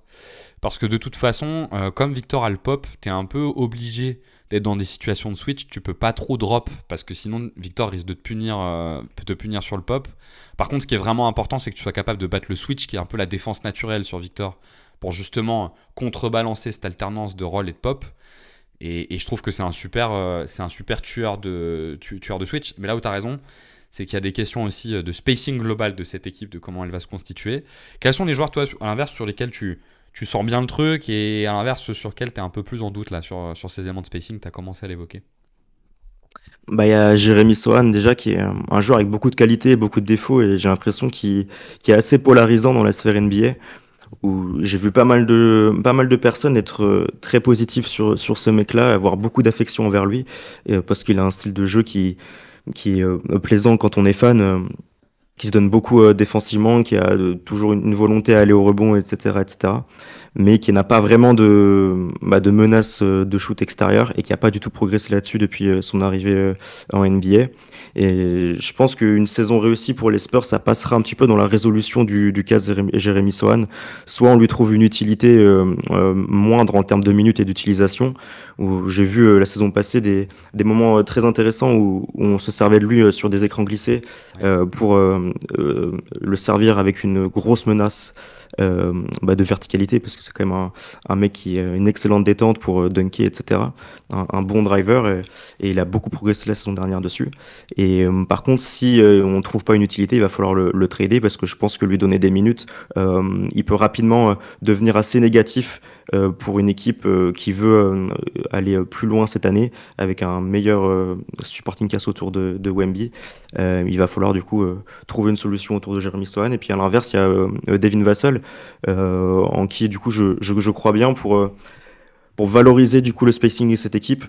Parce que de toute façon, comme Victor a le pop, t'es un peu obligé d'être dans des situations de switch. Tu peux pas trop drop parce que sinon Victor risque de peut te punir sur le pop. Par contre, ce qui est vraiment important, c'est que tu sois capable de battre le switch, qui est un peu la défense naturelle sur Victor, pour justement contrebalancer cette alternance de roll et de pop. Et je trouve que c'est un super tueur de switch. Mais là où tu as raison, c'est qu'il y a des questions aussi de spacing global de cette équipe, de comment elle va se constituer. Quels sont les joueurs, toi, à l'inverse, sur lesquels tu sors bien le truc, et à l'inverse, sur lesquels tu es un peu plus en doute là, sur ces éléments de spacing, tu as commencé à l'évoquer? Bah, il y a Jérémy Sohan déjà qui est un joueur avec beaucoup de qualités et beaucoup de défauts et j'ai l'impression qu'il est assez polarisant dans la sphère NBA où j'ai vu pas mal de personnes être très positives sur ce mec-là, avoir beaucoup d'affection envers lui parce qu'il a un style de jeu qui est plaisant quand on est fan, qui se donne beaucoup défensivement, qui a toujours une volonté à aller au rebond, etc., etc., mais qui n'a pas vraiment de menace de shoot extérieur et qui n'a pas du tout progressé là-dessus depuis son arrivée en NBA. Et je pense qu'une saison réussie pour les Spurs, ça passera un petit peu dans la résolution du cas Jérémy Sohan. Soit on lui trouve une utilité moindre en termes de minutes et d'utilisation, où j'ai vu la saison passée des moments très intéressants où on se servait de lui sur des écrans glissés pour le servir avec une grosse menace de verticalité parce que c'est quand même un mec qui a une excellente détente pour dunker, etc. Un bon driver et il a beaucoup progressé la saison dernière dessus. Et par contre, si on ne trouve pas une utilité, il va falloir le trader parce que je pense que lui donner des minutes, il peut rapidement devenir assez négatif pour une équipe qui veut aller plus loin cette année avec un meilleur supporting cast autour de Wemby. Il va falloir du coup trouver une solution autour de Jeremy Sohan. Et puis à l'inverse, il y a Devin Vassell en qui du coup je crois bien pour valoriser du coup le spacing de cette équipe.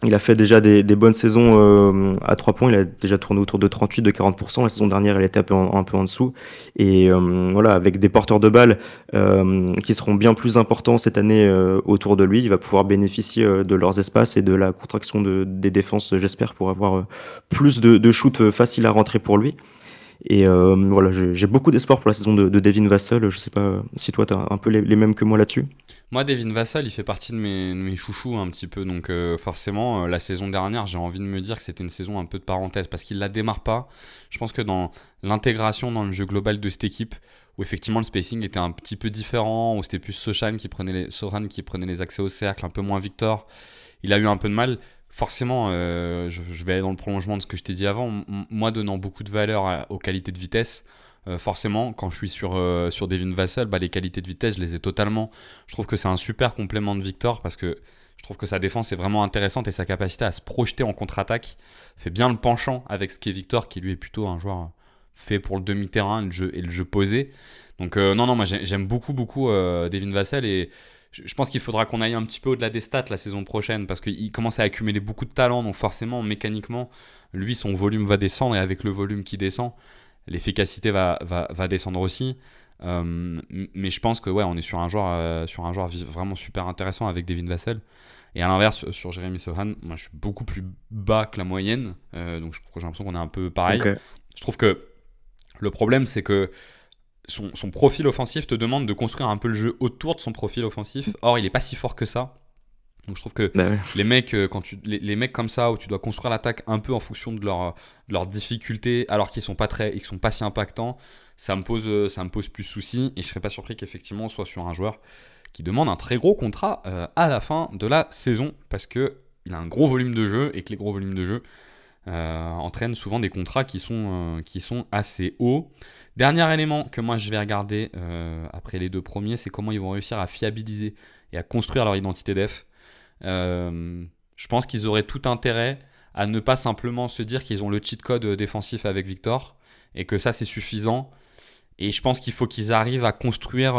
Il a fait déjà des bonnes saisons à 3 points. Il a déjà tourné autour de 38, de 40%. La saison dernière, elle était un peu en dessous. Et voilà, avec des porteurs de balles qui seront bien plus importants cette année autour de lui, il va pouvoir bénéficier de leurs espaces et de la contraction des défenses, j'espère, pour avoir plus de shoots faciles à rentrer pour lui. Et voilà, j'ai beaucoup d'espoir pour la saison de Devin Vassell. Je sais pas si toi, tu as un peu les mêmes que moi là-dessus. Moi, Devin Vassell, il fait partie de mes chouchous un petit peu. Donc forcément, la saison dernière, j'ai envie de me dire que c'était une saison un peu de parenthèse parce qu'il la démarre pas. Je pense que dans l'intégration dans le jeu global de cette équipe, où effectivement le spacing était un petit peu différent, où c'était plus Sohan qui prenait les accès au cercle, un peu moins Victor, il a eu un peu de mal. Forcément, je vais aller dans le prolongement de ce que je t'ai dit avant. Moi, donnant beaucoup de valeur aux qualités de vitesse, forcément, quand je suis sur Devin Vassell, les qualités de vitesse, je les ai totalement. Je trouve que c'est un super complément de Victor parce que je trouve que sa défense est vraiment intéressante et sa capacité à se projeter en contre-attaque fait bien le penchant avec ce qu'est Victor, qui lui est plutôt un joueur fait pour le demi-terrain et le jeu posé. Donc non, moi j'aime beaucoup Devin Vassell et je pense qu'il faudra qu'on aille un petit peu au-delà des stats la saison prochaine parce qu'il commence à accumuler beaucoup de talent, donc forcément, mécaniquement, lui, son volume va descendre et avec le volume qui descend, l'efficacité va descendre aussi. Mais je pense que ouais, on est sur un joueur vraiment super intéressant avec Devin Vassell. Et à l'inverse, sur Jeremy Sohan, moi je suis beaucoup plus bas que la moyenne, donc j'ai l'impression qu'on est un peu pareil. Okay. Je trouve que le problème, c'est que son profil offensif te demande de construire un peu le jeu autour de son profil offensif. Or, il n'est pas si fort que ça. Donc, je trouve que les mecs, les mecs comme ça, où tu dois construire l'attaque un peu en fonction de leur difficulté, alors qu'ils sont pas si impactants, ça me pose plus de soucis. Et je serais pas surpris qu'effectivement, on soit sur un joueur qui demande un très gros contrat à la fin de la saison, parce que il a un gros volume de jeu et que les gros volumes de jeu entraînent souvent des contrats qui sont assez hauts. Dernier élément que moi je vais regarder après les deux premiers, c'est comment ils vont réussir à fiabiliser et à construire leur identité def. Je pense qu'ils auraient tout intérêt à ne pas simplement se dire qu'ils ont le cheat code défensif avec Victor et que ça c'est suffisant. Et je pense qu'il faut qu'ils arrivent à construire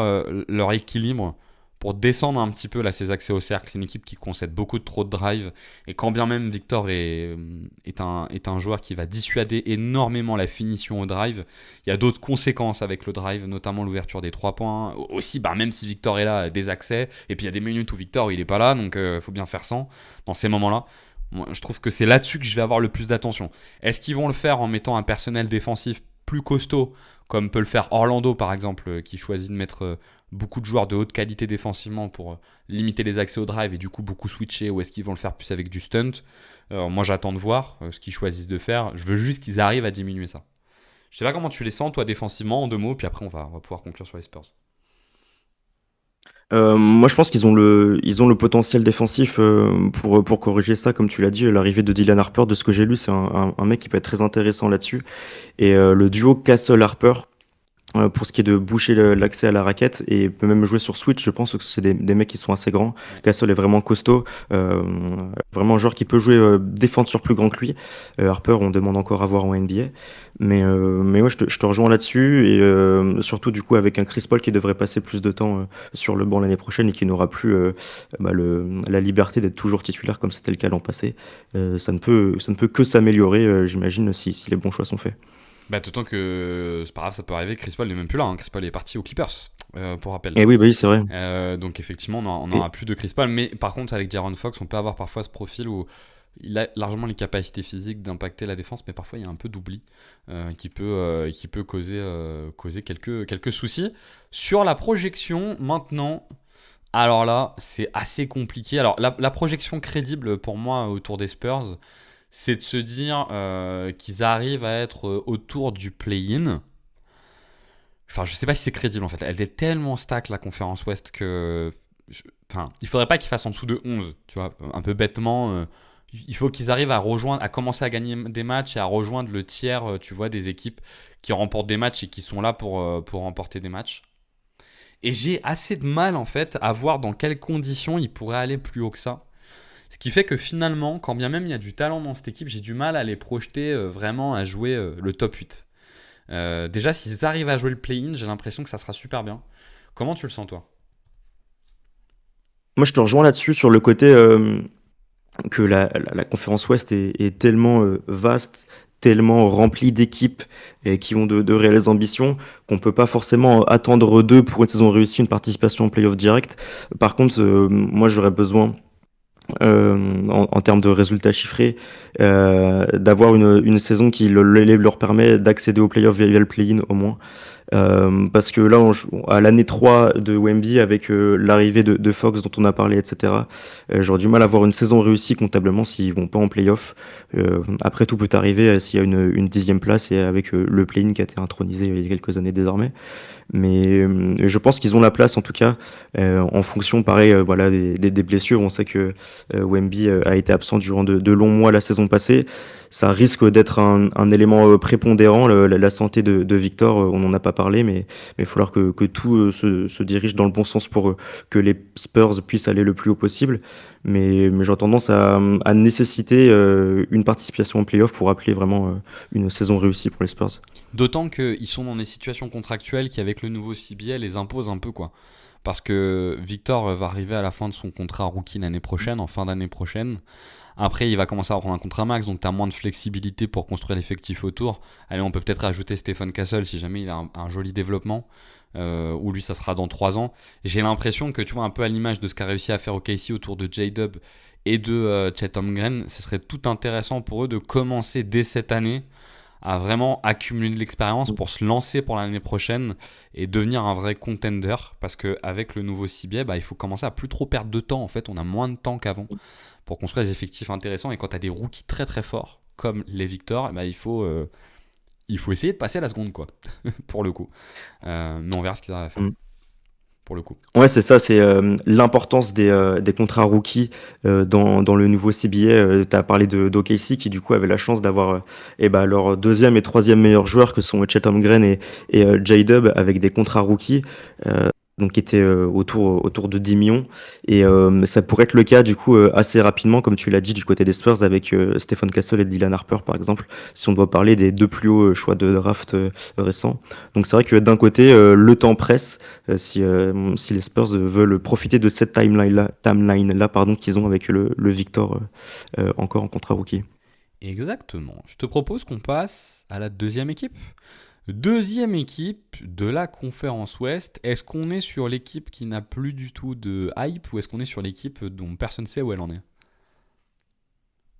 leur équilibre pour descendre un petit peu là, ces accès au cercle. C'est une équipe qui concède beaucoup trop de drive. Et quand bien même Victor est un joueur qui va dissuader énormément la finition au drive, il y a d'autres conséquences avec le drive, notamment l'ouverture des 3 points. Aussi, même si Victor est là, des accès. Et puis il y a des minutes où Victor il n'est pas là, donc il faut bien faire sans dans ces moments-là. Moi, je trouve que c'est là-dessus que je vais avoir le plus d'attention. Est-ce qu'ils vont le faire en mettant un personnel défensif plus costaud, comme peut le faire Orlando par exemple, qui choisit de mettre beaucoup de joueurs de haute qualité défensivement pour limiter les accès au drive et du coup beaucoup switcher, ou est-ce qu'ils vont le faire plus avec du stunt? Moi j'attends de voir ce qu'ils choisissent de faire. Je veux juste qu'ils arrivent à diminuer ça. Je sais pas comment tu les sens toi défensivement en deux mots, puis après on va pouvoir conclure sur les Spurs. Moi, je pense ils ont le potentiel défensif pour corriger ça, comme tu l'as dit. L'arrivée de Dylan Harper, de ce que j'ai lu, c'est un mec qui peut être très intéressant là-dessus. Et le duo Castle-Harper, pour ce qui est de boucher l'accès à la raquette et peut même jouer sur Switch, je pense que c'est des mecs qui sont assez grands. Ouais. Castle est vraiment costaud, vraiment un joueur qui peut jouer défendre sur plus grand que lui. Harper, on demande encore à voir en NBA, mais ouais, je te rejoins là-dessus et surtout du coup avec un Chris Paul qui devrait passer plus de temps sur le banc l'année prochaine et qui n'aura plus la liberté d'être toujours titulaire comme c'était le cas l'an passé. Ça ne peut que s'améliorer, j'imagine, si les bons choix sont faits. Bah, d'autant que c'est pas grave, ça peut arriver. Chris Paul n'est même plus là. Hein. Chris Paul est parti aux Clippers, pour rappel. Et oui, bah oui, c'est vrai. Donc effectivement, on Et, n'aura plus de Chris Paul. Mais par contre, avec De'Aaron Fox, on peut avoir parfois ce profil où il a largement les capacités physiques d'impacter la défense, mais parfois il y a un peu d'oubli qui peut causer quelques soucis. Sur la projection, maintenant, alors là, c'est assez compliqué. Alors la projection crédible pour moi autour des Spurs, c'est de se dire qu'ils arrivent à être autour du play-in. Enfin, je sais pas si c'est crédible en fait. Elle est tellement stack la conférence Ouest que. Enfin, il faudrait pas qu'ils fassent en dessous de 11, tu vois. Un peu bêtement. Il faut qu'ils arrivent à commencer à gagner des matchs et à rejoindre le tiers, tu vois, des équipes qui remportent des matchs et qui sont là pour remporter des matchs. Et j'ai assez de mal en fait à voir dans quelles conditions ils pourraient aller plus haut que ça. Ce qui fait que finalement, quand bien même il y a du talent dans cette équipe, j'ai du mal à les projeter vraiment à jouer le top 8. Déjà, s'ils arrivent à jouer le play-in, j'ai l'impression que ça sera super bien. Comment tu le sens, toi? moi, je te rejoins là-dessus sur le côté que la conférence Ouest est tellement vaste, tellement remplie d'équipes et qui ont de réelles ambitions qu'on peut pas forcément attendre d'eux pour une saison réussie, une participation en playoff direct. Par contre, moi, j'aurais besoin en termes de résultats chiffrés, d'avoir une saison qui leur permet d'accéder aux playoffs via le play-in au moins. Parce que là, à l'année 3 de Wemby, avec l'arrivée de Fox dont on a parlé, etc., j'aurais du mal à voir une saison réussie comptablement s'ils vont pas en playoff. Après, tout peut arriver s'il y a une 10e place et avec le play-in qui a été intronisé il y a quelques années désormais. Mais je pense qu'ils ont la place en tout cas en fonction pareil voilà des blessures. On sait que Wemby a été absent durant de longs mois la saison passée. Ça risque d'être un élément prépondérant, la santé de Victor. On n'en a pas parlé, mais il va falloir que tout se dirige dans le bon sens pour que les Spurs puissent aller le plus haut possible. Mais j'aurais tendance à nécessiter une participation en playoff pour appeler vraiment une saison réussie pour les Spurs. D'autant qu'ils sont dans des situations contractuelles qui, avec le nouveau CBA, les imposent un peu, quoi. Parce que Victor va arriver à la fin de son contrat rookie l'année prochaine, en fin d'année prochaine. Après, il va commencer à prendre un contrat max, donc tu as moins de flexibilité pour construire l'effectif autour. Allez, on peut peut-être ajouter Stephen Castle si jamais il a un joli développement, ou lui, ça sera dans 3 ans. J'ai l'impression que, tu vois, un peu à l'image de ce qu'a réussi à faire OKC autour de J-Dub et de Chet Holmgren, ce serait tout intéressant pour eux de commencer dès cette année à vraiment accumuler de l'expérience pour se lancer pour l'année prochaine et devenir un vrai contender, parce qu'avec le nouveau CBA, il faut commencer à plus trop perdre de temps. En fait, on a moins de temps qu'avant pour construire des effectifs intéressants, et quand tu as des rookies très très forts comme les Victor, il faut essayer de passer à la seconde, quoi, pour le coup. Mais on verra ce qu'ils arrivent à faire, pour le coup. Ouais, c'est ça, c'est l'importance des contrats rookies dans le nouveau CBA. Tu as parlé d'OKC qui, du coup, avait la chance d'avoir leur deuxième et troisième meilleur joueur, que sont Chet Holmgren et J-Dub, avec des contrats rookies. Donc qui était autour de 10 millions. Et ça pourrait être le cas, du coup, assez rapidement, comme tu l'as dit, du côté des Spurs, avec Stephen Castle et Dylan Harper, par exemple, si on doit parler des deux plus hauts choix de draft récents. Donc c'est vrai que d'un côté, le temps presse, si les Spurs veulent profiter de cette timeline-là pardon, qu'ils ont avec le Victor encore en contrat rookie. Exactement. Je te propose qu'on passe à la deuxième équipe. Deuxième équipe de la conférence Ouest. Est-ce qu'on est sur l'équipe qui n'a plus du tout de hype, ou est-ce qu'on est sur l'équipe dont personne ne sait où elle en est?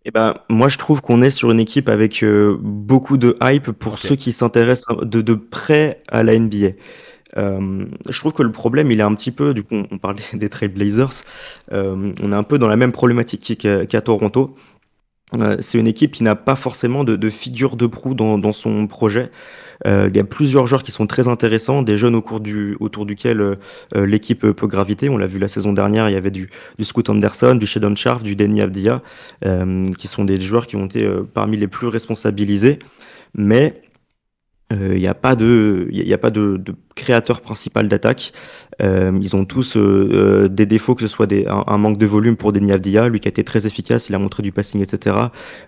Et ben, moi, je trouve qu'on est sur une équipe avec beaucoup de hype pour Ok. ceux qui s'intéressent de près à la NBA. Je trouve que le problème, il est un petit peu, du coup, on parlait des Trailblazers, on est un peu dans la même problématique qu'à Toronto. C'est une équipe qui n'a pas forcément de figure de proue dans son projet. Il y a plusieurs joueurs qui sont très intéressants, des jeunes autour duquel l'équipe peut graviter. On l'a vu la saison dernière, il y avait du Scoot Anderson, du Shedon Sharpe, du Denny Avdia, qui sont des joueurs qui ont été parmi les plus responsabilisés. Mais il n'y a pas y a pas de créateur principal d'attaque. Ils ont tous des défauts, que ce soit un manque de volume pour Deni Avdia, lui qui a été très efficace, il a montré du passing, etc.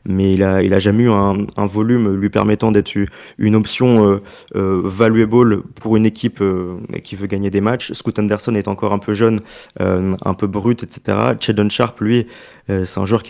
Mais il a jamais eu un volume lui permettant d'être une option valuable pour une équipe qui veut gagner des matchs. Scoot Anderson est encore un peu jeune, un peu brut, etc. Shedon Sharpe, lui, c'est un joueur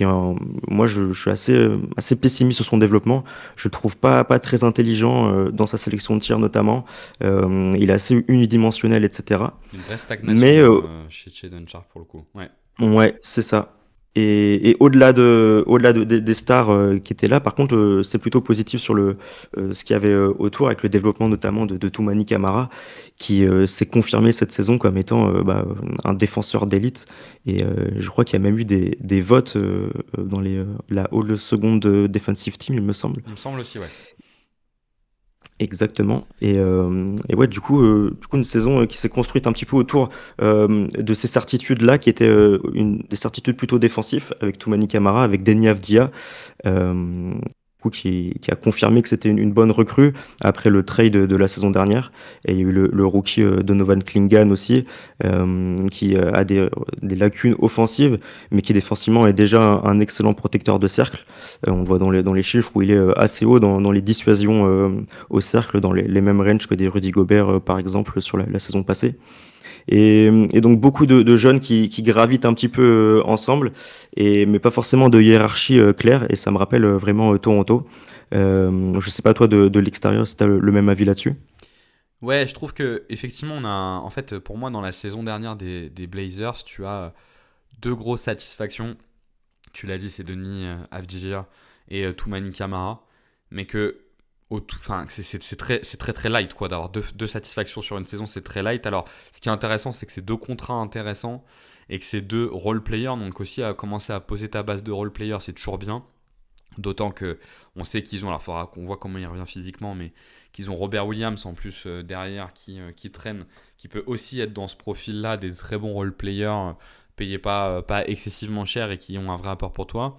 moi, je suis assez pessimiste sur son développement. Je le trouve pas très intelligent dans sa sélection de tir notamment. Il est assez unidimensionnel, etc. Une vraie Mais stagnation chez Shadon Sharp pour le coup. Ouais. ouais, c'est ça. Et des stars qui étaient là, par contre, c'est plutôt positif sur ce qu'il y avait autour, avec le développement notamment de Toumani Camara, qui s'est confirmé cette saison comme étant un défenseur d'élite. Et je crois qu'il y a même eu des votes dans la All Second Defensive Team, il me semble. Il me semble aussi, ouais. Exactement. Et ouais, du coup, une saison qui s'est construite un petit peu autour de ces certitudes-là, qui étaient des certitudes plutôt défensives, avec Toumani Camara, avec Deni Avdia, du coup, qui a confirmé que c'était une bonne recrue après le trade de la saison dernière. Et il y a eu le rookie Donovan Klingan aussi, qui a des lacunes offensives, mais qui défensivement est déjà un excellent protecteur de cercle. On le voit dans les chiffres où il est assez haut dans les dissuasions au cercle, dans les mêmes ranges que des Rudy Gobert, par exemple, sur la saison passée. Et donc beaucoup de jeunes qui gravitent un petit peu ensemble, mais pas forcément de hiérarchie claire, et ça me rappelle vraiment Toronto. Je sais pas toi de l'extérieur si tu as le même avis là-dessus. Ouais, je trouve que effectivement, en fait, pour moi, dans la saison dernière des Blazers, tu as deux grosses satisfactions. Tu l'as dit, c'est Denis Avdija et Toumani Camara, mais que enfin, c'est très très light quoi d'avoir deux satisfactions sur une saison, c'est très light. Alors, ce qui est intéressant, c'est que c'est deux contrats intéressants et que c'est deux role players, donc aussi à commencer à poser ta base de role player, c'est toujours bien. D'autant que on sait qu'ils ont, alors il faudra qu'on voit comment il revient physiquement, mais qu'ils ont Robert Williams en plus derrière qui traîne, qui peut aussi être dans ce profil-là, des très bons role-players, payés pas excessivement cher et qui ont un vrai apport pour toi.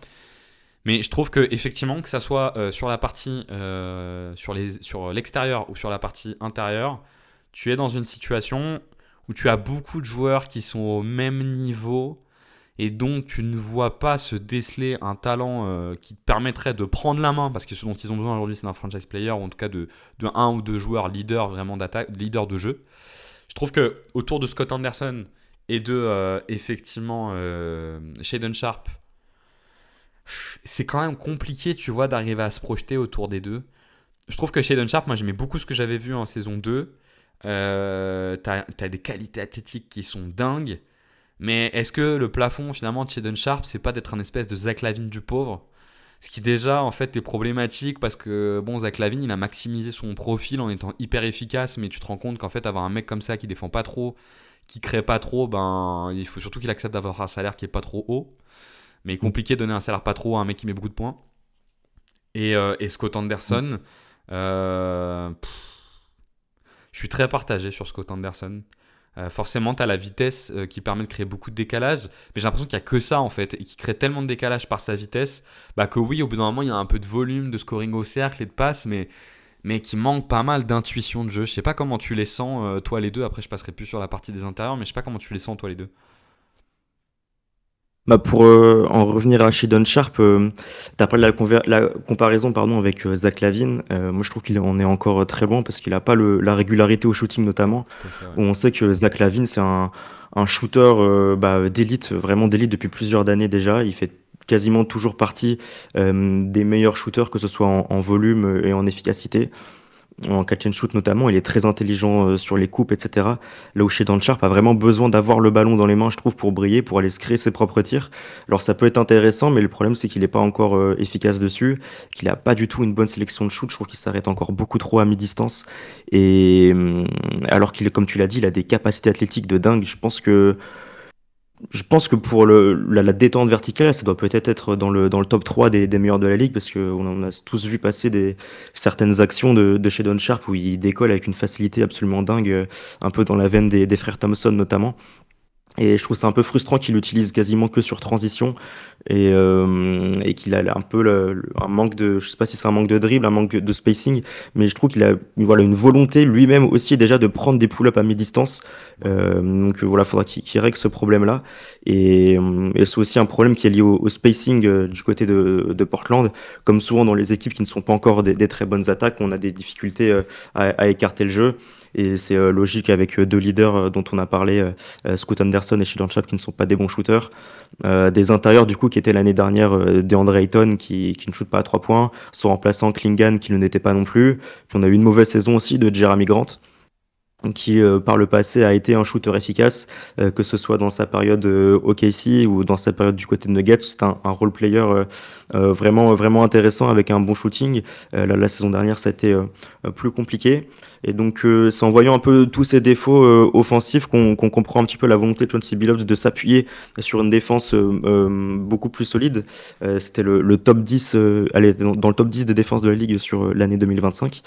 Mais je trouve que effectivement, que ça soit sur la partie sur l'extérieur ou sur la partie intérieure, tu es dans une situation où tu as beaucoup de joueurs qui sont au même niveau et donc tu ne vois pas se déceler un talent qui te permettrait de prendre la main, parce que ce dont ils ont besoin aujourd'hui c'est d'un franchise player, ou en tout cas de un ou deux joueurs leaders vraiment d'attaque, leaders de jeu. Je trouve que autour de Scott Anderson et de effectivement Shadon Sharp, c'est quand même compliqué, tu vois, d'arriver à se projeter autour des deux. Je trouve que Shadon Sharp, moi j'aimais beaucoup ce que j'avais vu en saison 2. T'as des qualités athlétiques qui sont dingues. Mais est-ce que le plafond finalement de Shadon Sharp, c'est pas d'être un espèce de Zach LaVine du pauvre? Ce qui déjà en fait est problématique parce que bon, Zach LaVine il a maximisé son profil en étant hyper efficace, mais tu te rends compte qu'en fait avoir un mec comme ça qui défend pas trop, qui crée pas trop, ben il faut surtout qu'il accepte d'avoir un salaire qui est pas trop haut. Mais compliqué de donner un salaire pas trop à un mec qui met beaucoup de points. Et Scott Anderson, je suis très partagé sur Scott Anderson. Forcément, tu as la vitesse qui permet de créer beaucoup de décalage, mais j'ai l'impression qu'il n'y a que ça en fait, et qu'il crée tellement de décalage par sa vitesse, bah, que oui, au bout d'un moment, il y a un peu de volume, de scoring au cercle et de passe, mais qui manque pas mal d'intuition de jeu. Je sais pas comment tu les sens, toi les deux, après je passerai plus sur la partie des intérieurs, mais je sais pas comment tu les sens, toi les deux. Bah pour en revenir à Shadon Sharp, tu as parlé de la comparaison pardon, avec Zach LaVine. Moi, je trouve qu'il en est encore très loin parce qu'il n'a pas la régularité au shooting notamment. Tout à fait, ouais. Où on sait que Zach LaVine, c'est un shooter d'élite, vraiment d'élite depuis plusieurs années déjà. Il fait quasiment toujours partie des meilleurs shooters, que ce soit en volume et en efficacité. en catch and shoot notamment. Il est très intelligent sur les coupes, etc. Là où Shedon Sharp a vraiment besoin d'avoir le ballon dans les mains, je trouve, pour briller, pour aller se créer ses propres tirs. Alors ça peut être intéressant, mais le problème c'est qu'il n'est pas encore efficace dessus, qu'il n'a pas du tout une bonne sélection de shoot. Je trouve qu'il s'arrête encore beaucoup trop à mi-distance. Et alors qu'il, comme tu l'as dit, il a des capacités athlétiques de dingue. Je pense que pour la détente verticale, ça doit peut-être être dans le top 3 des meilleurs de la ligue, parce qu'on en a tous vu passer certaines actions de chez Don Sharp où il décolle avec une facilité absolument dingue, un peu dans la veine des frères Thompson notamment. Et je trouve ça un peu frustrant qu'il l'utilise quasiment que sur transition et qu'il a un peu un manque de, je sais pas si c'est un manque de dribble, un manque de spacing, mais je trouve qu'il a voilà, une volonté lui-même aussi déjà de prendre des pull-ups à mi-distance. Donc voilà, faudra qu'il règle ce problème-là. Et c'est aussi un problème qui est lié au spacing du côté de Portland. Comme souvent dans les équipes qui ne sont pas encore des très bonnes attaques, on a des difficultés à écarter le jeu. Et c'est logique avec deux leaders dont on a parlé, Scoot Anderson et Sheldon Sharp, qui ne sont pas des bons shooters. Des intérieurs, du coup, qui étaient l'année dernière DeAndre Ayton, qui ne shoot pas à 3 points, son remplaçant Klingan, qui ne l'était pas non plus. Puis on a eu une mauvaise saison aussi de Jeremy Grant, qui par le passé a été un shooter efficace, que ce soit dans sa période OKC ou dans sa période du côté de Nuggets. C'est un role player vraiment, vraiment intéressant avec un bon shooting. La saison dernière, ça a été plus compliqué. Et donc, c'est en voyant un peu tous ces défauts offensifs qu'on comprend un petit peu la volonté de Chauncey Billups de s'appuyer sur une défense beaucoup plus solide. C'était le top 10, elle est dans le top 10 des défenses de la ligue sur l'année 2025.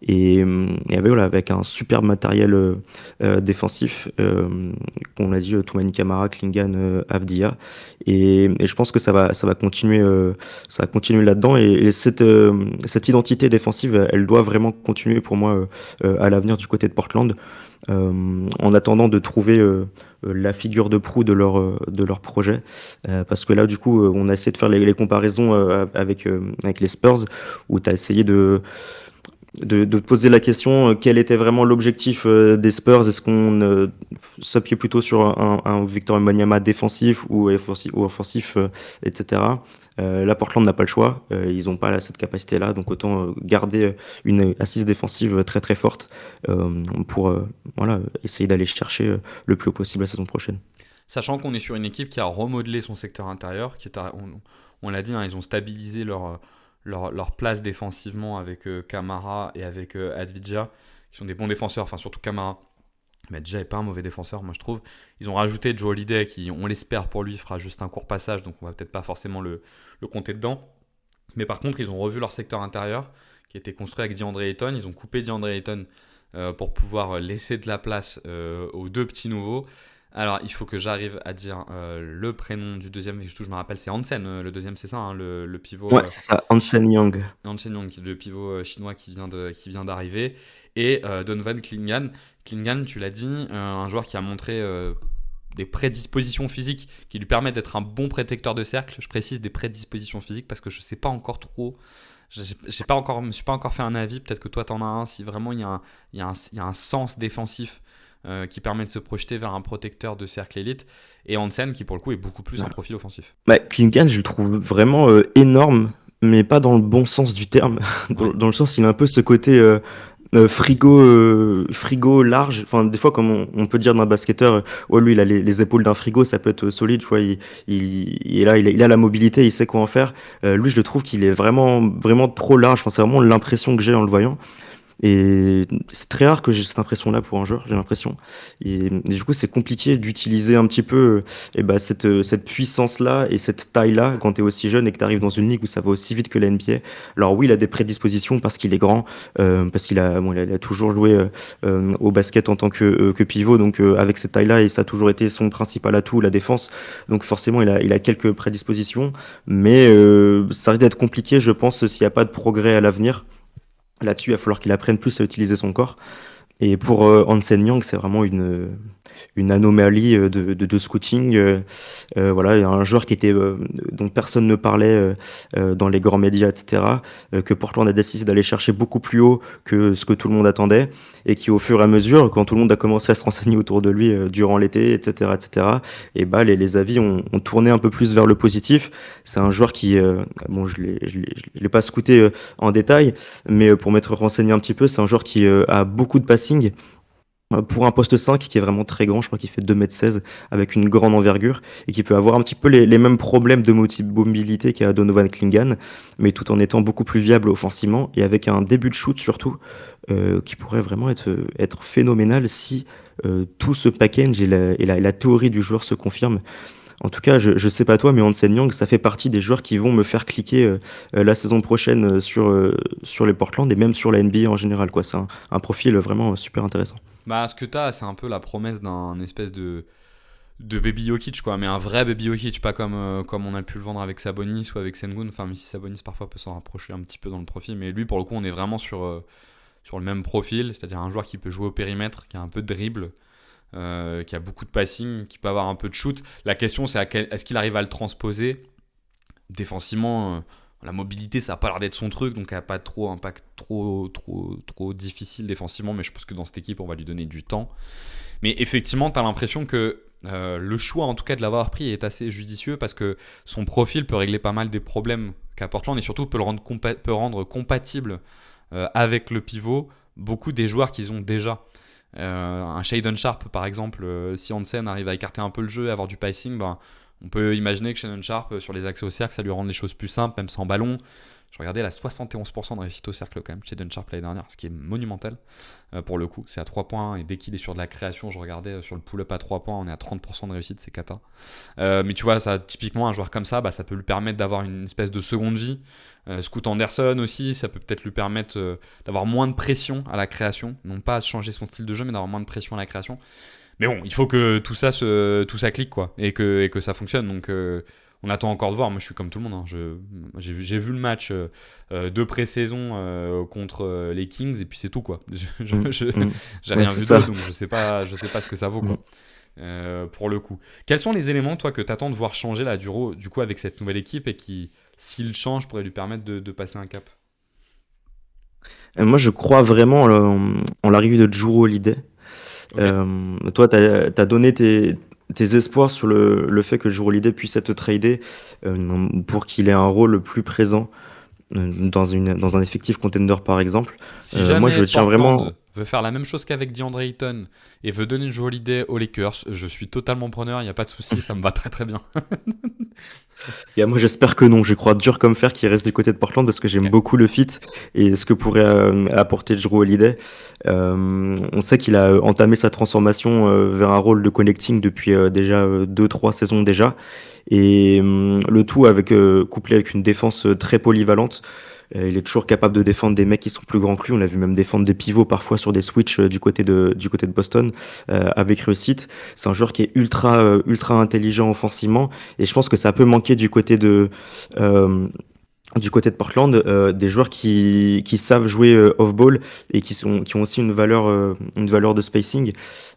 Voilà, avec un superbe matériel défensif, qu'on a dit, Toumani Camara, Klingan, Avdia. Et je pense que ça va continuer, là-dedans. Et cette identité défensive, elle doit vraiment continuer pour moi à l'avenir du côté de Portland, en attendant de trouver la figure de proue de leur projet, parce que là du coup on a essayé de faire les comparaisons avec les Spurs, où tu as essayé de te poser la question, quel était vraiment l'objectif des Spurs. Est-ce qu'on s'appuie plutôt sur un Victor Wembanyama défensif ou offensif, etc. Là, Portland n'a pas le choix. Ils n'ont pas cette capacité-là, donc autant garder une assise défensive très très forte pour voilà, essayer d'aller chercher le plus haut possible la saison prochaine. Sachant qu'on est sur une équipe qui a remodelé son secteur intérieur, on l'a dit, hein, ils ont stabilisé leur place défensivement avec Camara et avec Advidja, qui sont des bons défenseurs, enfin surtout Camara. Mais Advidja n'est pas un mauvais défenseur, moi je trouve. Ils ont rajouté Joe Holiday, qui, on l'espère pour lui, fera juste un court passage, donc on va peut-être pas forcément le compter dedans. Mais par contre, ils ont revu leur secteur intérieur, qui était construit avec DeAndre Ayton. Ils ont coupé DeAndre Ayton pour pouvoir laisser de la place aux deux petits nouveaux. Alors, il faut que j'arrive à dire le prénom du deuxième, et surtout je me rappelle, c'est Hansen, le deuxième, c'est ça, hein, le pivot. Ouais, c'est ça, Hansen Young. Hansen Young, le pivot chinois qui vient d'arriver. Et Donovan Klingan. Klingan, tu l'as dit, un joueur qui a montré des prédispositions physiques qui lui permettent d'être un bon protecteur de cercle. Je précise des prédispositions physiques parce que je ne sais pas encore trop. Je me suis pas encore fait un avis. Peut-être que toi, tu en as un. Si vraiment il y a un sens défensif qui permet de se projeter vers un protecteur de cercle élite, et Hansen qui pour le coup est beaucoup plus un profil offensif. Bah, Klingan, je le trouve vraiment énorme, mais pas dans le bon sens du terme. Dans le sens, il a un peu ce côté frigo large. Enfin, des fois, comme on peut dire d'un basketteur, ouais, lui, il a les épaules d'un frigo, ça peut être solide. Tu vois, il a la mobilité, il sait quoi en faire. Lui, je le trouve qu'il est vraiment, vraiment trop large. Enfin, c'est vraiment l'impression que j'ai en le voyant. Et c'est très rare que j'ai cette impression-là pour un joueur, j'ai l'impression. Et du coup, c'est compliqué d'utiliser un petit peu cette puissance-là et cette taille-là quand tu es aussi jeune et que tu arrives dans une ligue où ça va aussi vite que la NBA. Alors oui, il a des prédispositions parce qu'il est grand, parce qu'il il a toujours joué au basket en tant que pivot, donc avec cette taille-là, et ça a toujours été son principal atout, la défense. Donc forcément, il a quelques prédispositions, mais ça risque d'être compliqué, je pense, s'il n'y a pas de progrès à l'avenir. Là-dessus, il va falloir qu'il apprenne plus à utiliser son corps. Et pour Hansen Yang, c'est vraiment une anomalie de scouting. Voilà, il y a un joueur dont personne ne parlait dans les grands médias, etc., que Portland a décidé d'aller chercher beaucoup plus haut que ce que tout le monde attendait, et qui, au fur et à mesure, quand tout le monde a commencé à se renseigner autour de lui durant l'été, etc., etc., et bah, les avis ont tourné un peu plus vers le positif. C'est un joueur qui, bon, je l'ai pas scouté en détail, mais pour m'être renseigné un petit peu, c'est un joueur qui a beaucoup de passing pour un poste 5 qui est vraiment très grand. Je crois qu'il fait 2,16 m avec une grande envergure et qui peut avoir un petit peu les mêmes problèmes de mobilité qu'a Donovan Clingan, mais tout en étant beaucoup plus viable offensivement et avec un début de shoot surtout qui pourrait vraiment être phénoménal si tout ce package et la théorie du joueur se confirme. En tout cas, je sais pas toi, mais Hansen Yang, ça fait partie des joueurs qui vont me faire cliquer la saison prochaine sur les Portland et même sur la NBA en général, quoi. C'est un profil vraiment super intéressant. Bah, ce que t'as, c'est un peu la promesse d'un espèce de baby Jokic, quoi, mais un vrai baby Jokic, pas comme on a pu le vendre avec Sabonis ou avec Sengun. Enfin, même si Sabonis parfois peut s'en rapprocher un petit peu dans le profil, mais lui, pour le coup, on est vraiment sur le même profil, c'est-à-dire un joueur qui peut jouer au périmètre, qui a un peu de dribble, qui a beaucoup de passing, qui peut avoir un peu de shoot. La question, c'est est-ce qu'il arrive à le transposer défensivement. La mobilité, ça n'a pas l'air d'être son truc, donc il n'y a pas trop impact trop difficile défensivement, mais je pense que dans cette équipe, on va lui donner du temps. Mais effectivement, tu as l'impression que le choix, en tout cas, de l'avoir pris est assez judicieux parce que son profil peut régler pas mal des problèmes qu'a Portland et surtout peut rendre compatible avec le pivot beaucoup des joueurs qu'ils ont déjà. Un Shaedon Sharp, par exemple, si Hansen arrive à écarter un peu le jeu et avoir du passing, ben, on peut imaginer que Shannon Sharp, sur les accès au cercle, ça lui rend les choses plus simples, même sans ballon. Je regardais, elle a 71% de réussite au cercle quand même, Shannon Sharp l'année dernière, ce qui est monumental pour le coup. C'est à 3 points, et dès qu'il est sur de la création, je regardais sur le pull-up à 3 points, on est à 30% de réussite, c'est cata. Mais tu vois, ça, typiquement, un joueur comme ça, bah, ça peut lui permettre d'avoir une espèce de seconde vie. Scoot Anderson aussi, ça peut peut-être lui permettre d'avoir moins de pression à la création, non pas de changer son style de jeu, mais d'avoir moins de pression à la création. Mais bon, il faut que tout ça clique, quoi, et que ça fonctionne. Donc, on attend encore de voir. Moi, je suis comme tout le monde, hein. J'ai vu le match de pré-saison contre les Kings, et puis c'est tout, quoi. J'ai rien vu d'autre, donc je sais pas ce que ça vaut, quoi. Pour le coup. Quels sont les éléments, toi, que tu attends de voir changer là, du coup, avec cette nouvelle équipe et qui, s'il change, pourrait lui permettre de passer un cap? Moi, je crois vraiment en l'arrivée de Jrue Holiday. Ok. Toi, tu as donné tes espoirs sur le fait que Jrue Holiday puisse être tradé pour qu'il ait un rôle plus présent dans un effectif contender, par exemple. Si Moi, jamais je tiens vraiment. Portland veut faire la même chose qu'avec DeAndre Ayton et veut donner une Jrue Holiday aux Lakers, je suis totalement preneur, il n'y a pas de souci, ça me va très très bien. Et moi, j'espère que non. Je crois dur comme fer qu'il reste du côté de Portland parce que j'aime Ok. beaucoup le fit et ce que pourrait apporter Jrue Holiday. On sait qu'il a entamé sa transformation vers un rôle de connecting depuis déjà 2-3 saisons déjà. Et le tout couplé avec une défense très polyvalente. Il est toujours capable de défendre des mecs qui sont plus grands que lui. On l'a vu même défendre des pivots parfois sur des switches du côté de Boston avec réussite. C'est un joueur qui est ultra intelligent offensivement et je pense que ça peut manquer euh, du côté de Portland, des joueurs qui savent jouer off-ball et qui ont aussi une valeur de spacing.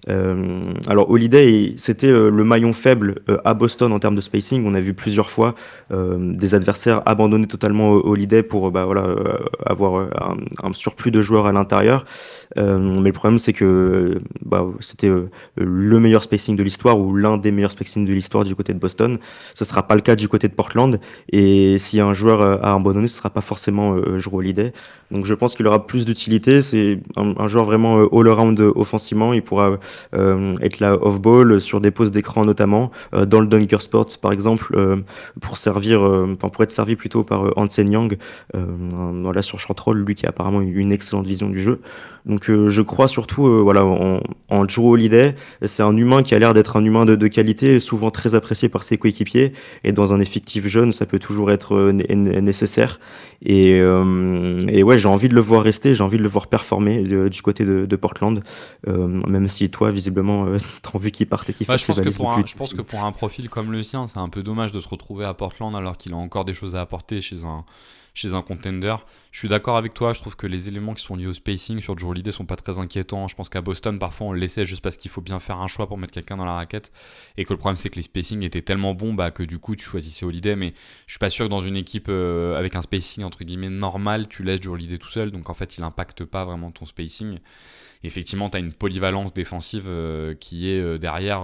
Alors Holiday, c'était le maillon faible à Boston en termes de spacing. On a vu plusieurs fois des adversaires abandonner totalement Holiday pour bah, voilà, avoir un surplus de joueurs à l'intérieur. Mais le problème, c'est que bah, c'était le meilleur spacing de l'histoire ou l'un des meilleurs spacing de l'histoire du côté de Boston. Ce ne sera pas le cas du côté de Portland. Et s'il y a un joueur à abandonner, ce ne sera pas forcément Jrue Holiday. Donc je pense qu'il aura plus d'utilité. C'est un joueur vraiment all-around offensivement. Il pourra être là off-ball, sur des pauses d'écran notamment, dans le Dunker Sport par exemple, pour être servi plutôt par Hansen Yang, voilà, sur Chantrol, lui qui a apparemment une excellente vision du jeu. Donc je crois surtout voilà, en Jrue Holiday. C'est un humain qui a l'air d'être un humain de qualité, souvent très apprécié par ses coéquipiers. Et dans un effectif jeune, ça peut toujours être nécessaire. Et ouais, j'ai envie de le voir rester, j'ai envie de le voir performer du côté de Portland. Même si toi, visiblement, t'as envie qu'il parte et qu'il Ouais, fasse ses valises le plus vite je pense que possible. pour un profil comme le sien, c'est un peu dommage de se retrouver à Portland alors qu'il a encore des choses à apporter chez un contender. Je suis d'accord avec toi, je trouve que les éléments qui sont liés au spacing sur Jrue Holiday sont pas très inquiétants. Je pense qu'à Boston, parfois, on le laissait juste parce qu'il faut bien faire un choix pour mettre quelqu'un dans la raquette. Et que le problème, c'est que les spacings étaient tellement bons que du coup, tu choisissais Holiday. Mais je suis pas sûr que dans une équipe avec un spacing entre guillemets normal, tu laisses Jrue Holiday tout seul. Donc en fait, il impacte pas vraiment ton spacing. Et effectivement, tu as une polyvalence défensive qui est derrière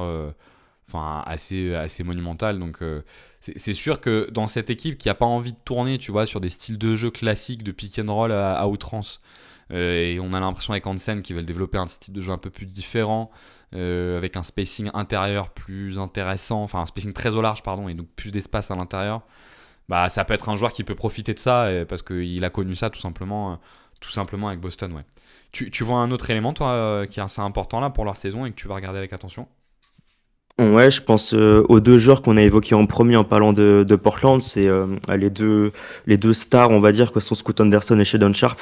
assez monumentale. Donc c'est sûr que dans cette équipe qui n'a pas envie de tourner, tu vois, sur des styles de jeu classiques de pick and roll à outrance, et on a l'impression avec Hansen qu'ils veulent développer un style de jeu un peu plus différent, avec un spacing intérieur plus intéressant, enfin un spacing très au large, pardon, et donc plus d'espace à l'intérieur. Bah, ça peut être un joueur qui peut profiter de ça parce qu'il a connu ça tout simplement avec Boston. Ouais. Tu vois un autre élément, toi, qui est assez important là pour leur saison et que tu vas regarder avec attention? Ouais, je pense aux deux joueurs qu'on a évoqués en premier en parlant de Portland, c'est les deux stars, on va dire, que sont Scoot Anderson et Shedon Sharp.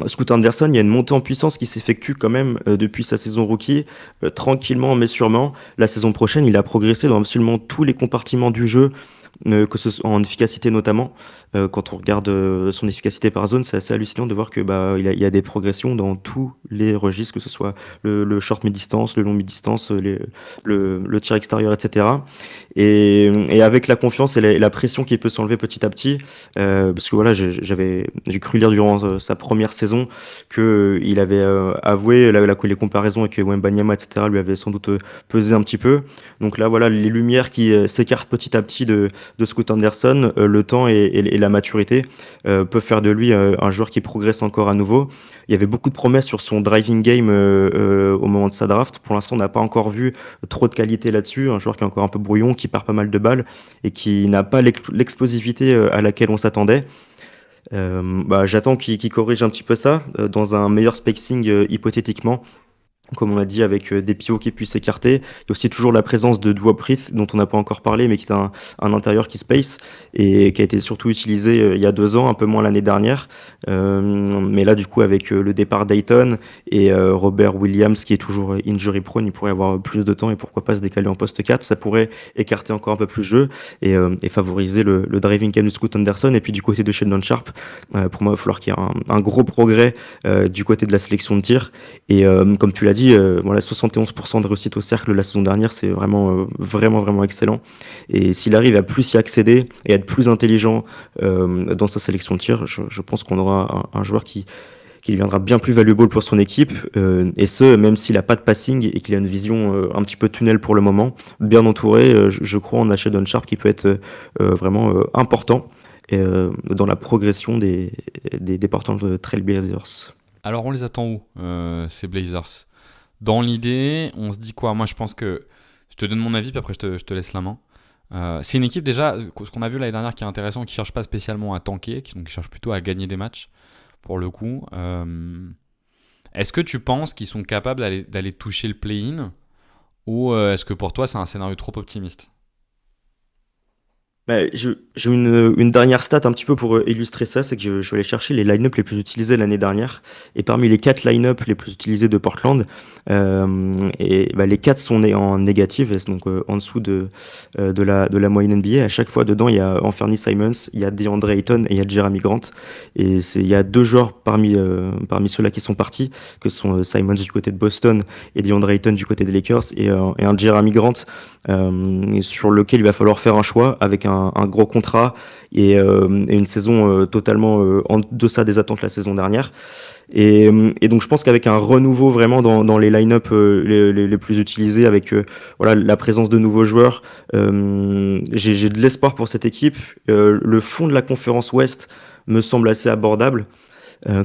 Scoot Anderson, il y a une montée en puissance qui s'effectue quand même depuis sa saison rookie, tranquillement mais sûrement. La saison prochaine, il a progressé dans absolument tous les compartiments du jeu, que ce soit en efficacité notamment. Quand on regarde son efficacité par zone, c'est assez hallucinant de voir que il y a des progressions dans tous les registres, que ce soit le short mi-distance, le long mi-distance, le tir extérieur, etc. Et avec la confiance et la pression qui peut s'enlever petit à petit, parce que voilà, j'ai cru lire durant sa première saison que il avait avoué les comparaisons avec Wembanyama, etc. lui avaient sans doute pesé un petit peu. Donc là, voilà, les lumières qui s'écartent petit à petit de Scoot Anderson, le temps et la maturité peuvent faire de lui un joueur qui progresse encore à nouveau. Il y avait beaucoup de promesses sur son driving game au moment de sa draft. Pour l'instant, on n'a pas encore vu trop de qualité là-dessus. Un joueur qui est encore un peu brouillon, qui perd pas mal de balles et qui n'a pas l'explosivité à laquelle on s'attendait. J'attends qu'il corrige un petit peu ça dans un meilleur spacing hypothétiquement, comme on l'a dit, avec des pivots qui puissent s'écarter. Il y a aussi toujours la présence de Dwaprith, dont on n'a pas encore parlé, mais qui est un intérieur qui space et qui a été surtout utilisé il y a 2 ans, un peu moins l'année dernière. Mais là, du coup, avec le départ d'Ayton et Robert Williams, qui est toujours injury prone, il pourrait avoir plus de temps et pourquoi pas se décaler en poste 4. Ça pourrait écarter encore un peu plus le jeu et favoriser le driving game de Scoot Anderson. Et puis du côté de Sheldon Sharp, pour moi, il va falloir qu'il y ait un gros progrès du côté de la sélection de tir. Et comme tu l'as dit, voilà, 71% de réussite au cercle la saison dernière, c'est vraiment excellent. Et s'il arrive à plus y accéder et à être plus intelligent dans sa sélection de tir, je pense qu'on aura un joueur qui deviendra bien plus valuable pour son équipe, et ce, même s'il n'a pas de passing et qu'il a une vision un petit peu tunnel pour le moment, bien entouré, je crois en Sheldon Sharp qui peut être vraiment important dans la progression des Portland Trail Blazers. Alors on les attend où, ces Blazers? Dans l'idée, on se dit quoi? Moi je pense que, je te donne mon avis puis après je te laisse la main. C'est une équipe déjà, ce qu'on a vu l'année dernière qui est intéressant, qui cherche pas spécialement à tanker, qui cherche plutôt à gagner des matchs, pour le coup. Est-ce que tu penses qu'ils sont capables d'aller toucher le play-in, ou est-ce que pour toi c'est un scénario trop optimiste? J'ai une dernière stat un petit peu pour illustrer ça, c'est que je suis allé chercher les line-up les plus utilisés l'année dernière, et parmi les 4 line-up les plus utilisés de Portland, les 4 sont en négative, et c'est donc en dessous de la moyenne NBA. À chaque fois dedans, il y a Anthony Simons, il y a DeAndre Ayton et il y a Jeremy Grant, et il y a 2 joueurs parmi ceux-là qui sont partis, que sont Simons du côté de Boston et DeAndre Ayton du côté des Lakers, et un Jeremy Grant sur lequel il va falloir faire un choix avec un gros contrat et une saison totalement en deçà des attentes la saison dernière. Et donc je pense qu'avec un renouveau vraiment dans les line-up les plus utilisés, avec voilà, la présence de nouveaux joueurs, j'ai de l'espoir pour cette équipe. Le fond de la conférence Ouest me semble assez abordable.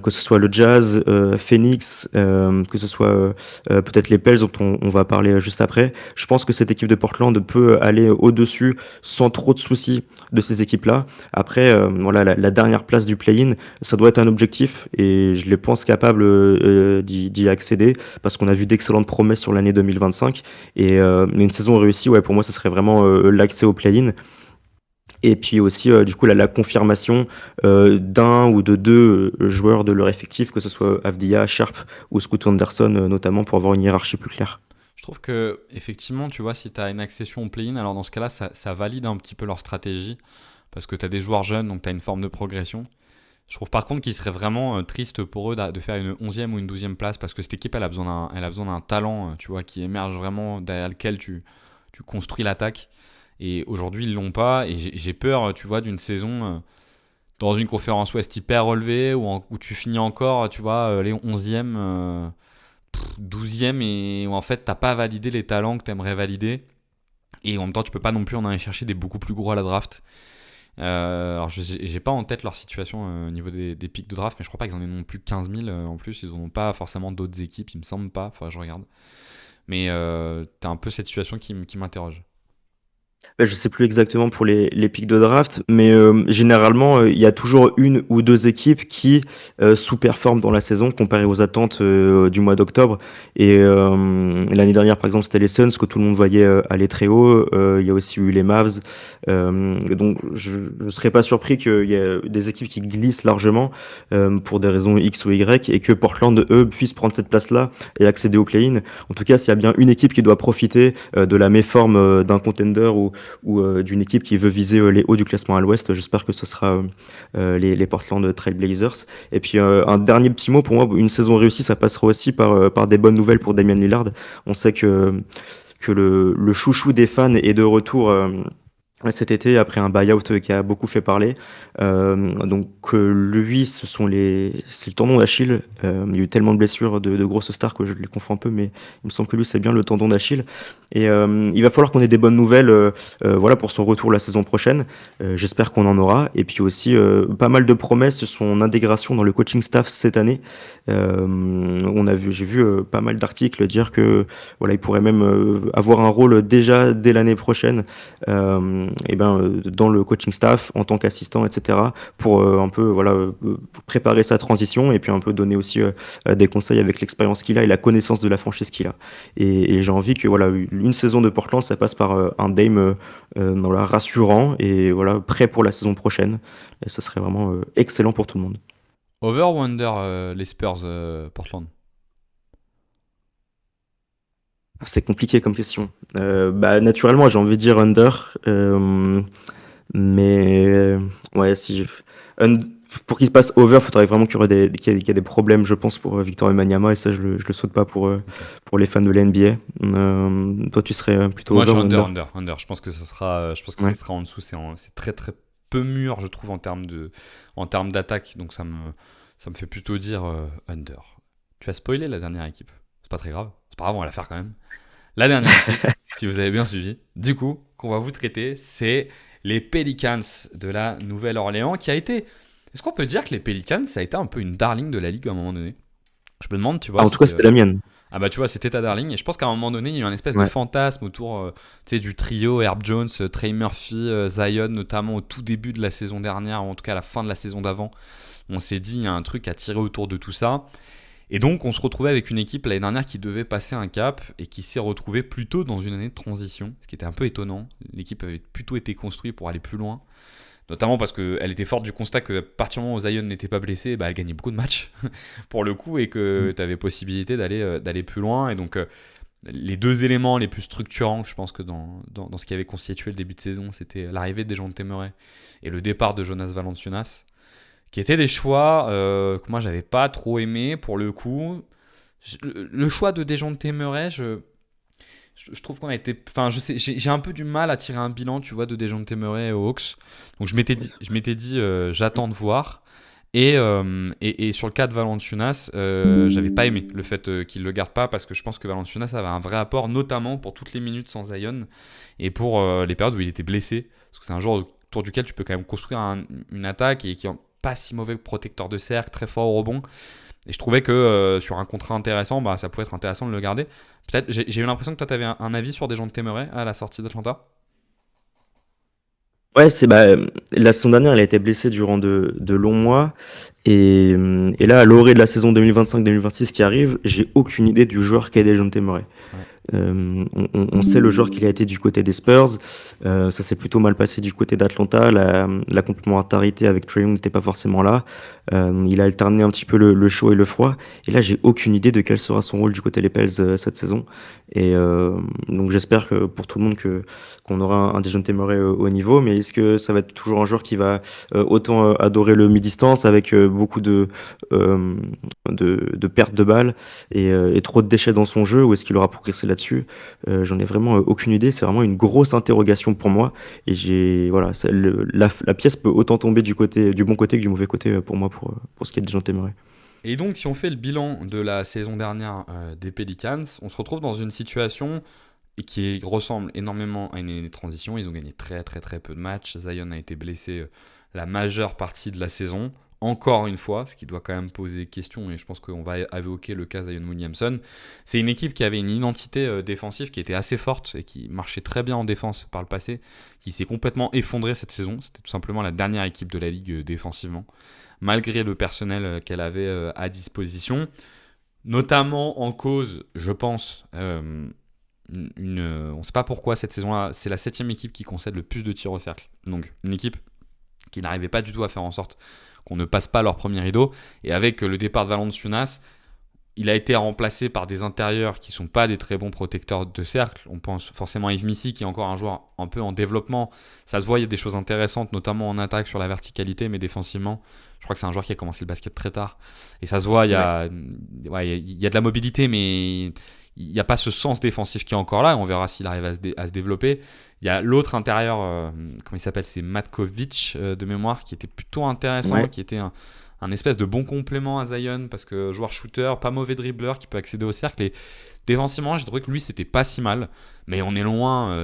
Que ce soit le Jazz, Phoenix, que ce soit peut-être les Pels dont on va parler juste après. Je pense que cette équipe de Portland peut aller au-dessus sans trop de soucis de ces équipes-là. Après, voilà, la dernière place du play-in, ça doit être un objectif et je les pense capables d'y accéder, parce qu'on a vu d'excellentes promesses sur l'année 2025 et une saison réussie, ouais, pour moi, ça serait vraiment l'accès au play-in. Et puis aussi, du coup, la confirmation d'un ou de 2 joueurs de leur effectif, que ce soit Avdia, Sharp ou Scoot Anderson, notamment, pour avoir une hiérarchie plus claire. Je trouve que, effectivement, tu vois, si tu as une accession au play-in, alors dans ce cas-là, ça valide un petit peu leur stratégie. parce que tu as des joueurs jeunes, donc tu as une forme de progression. Je trouve par contre qu'il serait vraiment triste pour eux de faire une 11e ou une 12e place, parce que cette équipe, elle a besoin d'un talent, tu vois, qui émerge vraiment, derrière lequel tu construis l'attaque. Et aujourd'hui, ils l'ont pas, et j'ai peur, tu vois, d'une saison dans une conférence Ouest hyper relevée, où tu finis encore, tu vois, les 11e, 12e, et où en fait, t'as pas validé les talents que t'aimerais valider. Et en même temps, tu peux pas non plus en aller chercher des beaucoup plus gros à la draft. Alors, j'ai pas en tête leur situation au niveau des pics de draft, mais je crois pas qu'ils en aient non plus 15 000 en plus. Ils n'ont pas forcément d'autres équipes, il me semble pas. Enfin, je regarde. Mais t'as un peu cette situation qui m'interroge. Je sais plus exactement pour les pics de draft, mais généralement, il y a toujours une ou deux équipes qui sous-performent dans la saison comparé aux attentes du mois d'octobre. Et l'année dernière, par exemple, c'était les Suns que tout le monde voyait aller très haut. Il y a aussi eu les Mavs. Donc, je ne serais pas surpris qu'il y ait des équipes qui glissent largement pour des raisons X ou Y, et que Portland, eux, puissent prendre cette place-là et accéder au play-in. En tout cas, s'il y a bien une équipe qui doit profiter de la méforme d'un contender ou d'une équipe qui veut viser les hauts du classement à l'ouest. J'espère que ce sera les Portland Trail Blazers. Et puis un dernier petit mot, pour moi, une saison réussie, ça passera aussi par des bonnes nouvelles pour Damian Lillard. On sait que le chouchou des fans est de retour cet été après un buyout qui a beaucoup fait parler. Donc lui, c'est le tendon d'Achille. Il y a eu tellement de blessures de grosses stars que je les confonds un peu, mais il me semble que lui c'est bien le tendon d'Achille. Et il va falloir qu'on ait des bonnes nouvelles, voilà, pour son retour la saison prochaine. J'espère qu'on en aura. Et puis aussi pas mal de promesses, son intégration dans le coaching staff cette année. J'ai vu pas mal d'articles dire que voilà, il pourrait même avoir un rôle déjà dès l'année prochaine. Dans le coaching staff en tant qu'assistant, etc., pour un peu préparer sa transition, et puis un peu donner aussi des conseils avec l'expérience qu'il a et la connaissance de la franchise qu'il a. Et j'ai envie que voilà, une saison de Portland, ça passe par un Dame rassurant et voilà, prêt pour la saison prochaine. Et ça serait vraiment excellent pour tout le monde. Over ou under les Spurs, Portland? C'est compliqué comme question. Naturellement, j'ai envie de dire under. Mais ouais, un- pour qu'il se passe over, il faudrait vraiment qu'il y ait des problèmes, je pense, pour Victor Wembanyama, et ça, je le souhaite pas pour les fans de la NBA. Toi, tu serais plutôt Moi, je over suis ou under? under. Je pense que Ouais. ça sera en dessous. C'est très très peu mûr, je trouve, en termes d'attaque. Donc ça me fait plutôt dire under. Tu as spoilé la dernière équipe. C'est pas très grave. C'est pas grave, on va la faire quand même. La dernière équipe, si vous avez bien suivi, du coup, qu'on va vous traiter, c'est les Pelicans de la Nouvelle-Orléans, qui a été... Est-ce qu'on peut dire que les Pelicans, ça a été un peu une darling de la ligue à un moment donné? Je me demande, tu vois, En tout cas, si... c'était la mienne. Ah bah tu vois, c'était ta darling. Et je pense qu'à un moment donné, il y a eu un espèce de Ouais. fantasme autour tu sais, du trio Herb Jones, Trey Murphy, Zion, notamment au tout début de la saison dernière, ou en tout cas à la fin de la saison d'avant. On s'est dit, il y a un truc à tirer autour de tout ça. Et donc, on se retrouvait avec une équipe l'année dernière qui devait passer un cap et qui s'est retrouvée plutôt dans une année de transition, ce qui était un peu étonnant. L'équipe avait plutôt été construite pour aller plus loin, notamment parce qu'elle était forte du constat que à partir du moment où Zion n'était pas blessé, bah, elle gagnait beaucoup de matchs pour le coup, et que tu avais possibilité d'aller plus loin. Et donc, les deux éléments les plus structurants, je pense que dans ce qui avait constitué le début de saison, c'était l'arrivée des gens de Temeray et le départ de Jonas Valanciunas, qui étaient des choix que moi j'avais pas trop aimé pour le coup. Le choix de Dejounte Murray, je trouve qu'on a été, enfin je sais, j'ai un peu du mal à tirer un bilan, tu vois, de Dejounte Murray aux Hawks. Donc je m'étais dit j'attends de voir. Et sur le cas de Valanciunas, j'avais pas aimé le fait qu'il le garde pas, parce que je pense que Valanciunas avait un vrai apport, notamment pour toutes les minutes sans Zion et pour les périodes où il était blessé, parce que c'est un joueur autour duquel tu peux quand même construire une attaque, et qui est pas si mauvais protecteur de cercle, très fort au rebond. Et je trouvais que sur un contrat intéressant, bah, ça pouvait être intéressant de le garder. Peut-être, j'ai eu l'impression que toi, tu avais un avis sur des gens de Temeray à la sortie d'Atlanta. Ouais, la saison dernière, elle a été blessée durant de longs mois. Et là, à l'orée de la saison 2025-2026 qui arrive, j'ai aucune idée du joueur qu'est Dejounte Murray. Ouais. On sait le joueur qu'il a été du côté des Spurs. Ça s'est plutôt mal passé du côté d'Atlanta. La complémentarité avec Trae Young n'était pas forcément là. Il a alterné un petit peu le chaud et le froid. Et là, j'ai aucune idée de quel sera son rôle du côté des Pels cette saison. Et donc j'espère que pour tout le monde qu'on aura un Dejounte Murray au niveau. Mais est-ce que ça va être toujours un joueur qui va autant adorer le mi-distance avec beaucoup euh, de pertes de balles et trop de déchets dans son jeu, ou est-ce qu'il aura progressé là-dessus? J'en ai vraiment aucune idée. C'est vraiment une grosse interrogation pour moi. Et voilà, la pièce peut autant tomber du bon côté que du mauvais côté pour moi pour ce qui est des gens téméraires. Et donc, si on fait le bilan de la saison dernière des Pelicans, on se retrouve dans une situation qui ressemble énormément à une année de transition. Ils ont gagné très très très peu de matchs. Zion a été blessé la majeure partie de la saison. Encore une fois, ce qui doit quand même poser question, et je pense qu'on va évoquer le cas Zion Williamson. C'est une équipe qui avait une identité défensive qui était assez forte et qui marchait très bien en défense par le passé, qui s'est complètement effondrée cette saison. C'était tout simplement la dernière équipe de la ligue défensivement, malgré le personnel qu'elle avait à disposition. Notamment en cause, je pense, on ne sait pas pourquoi cette saison-là, c'est la 7e équipe qui concède le plus de tirs au cercle. Donc une équipe qui n'arrivait pas du tout à faire en sorte qu'on ne passe pas leur premier rideau. Et avec le départ de Valanciunas, il a été remplacé par des intérieurs qui ne sont pas des très bons protecteurs de cercle. On pense forcément à Yves Missi, qui est encore un joueur un peu en développement. Ça se voit, il y a des choses intéressantes, notamment en attaque sur la verticalité, mais défensivement, je crois que c'est un joueur qui a commencé le basket très tard. Et ça se voit, il y a de la mobilité, mais il n'y a pas ce sens défensif qui est encore là. On verra s'il arrive à se développer. Il y a l'autre intérieur, comment il s'appelle, c'est Matkovic de mémoire, qui était plutôt intéressant, qui était un espèce de bon complément à Zion, parce que joueur shooter, pas mauvais dribbleur, qui peut accéder au cercle. Et défensivement, j'ai trouvé que lui, c'était pas si mal, mais on est loin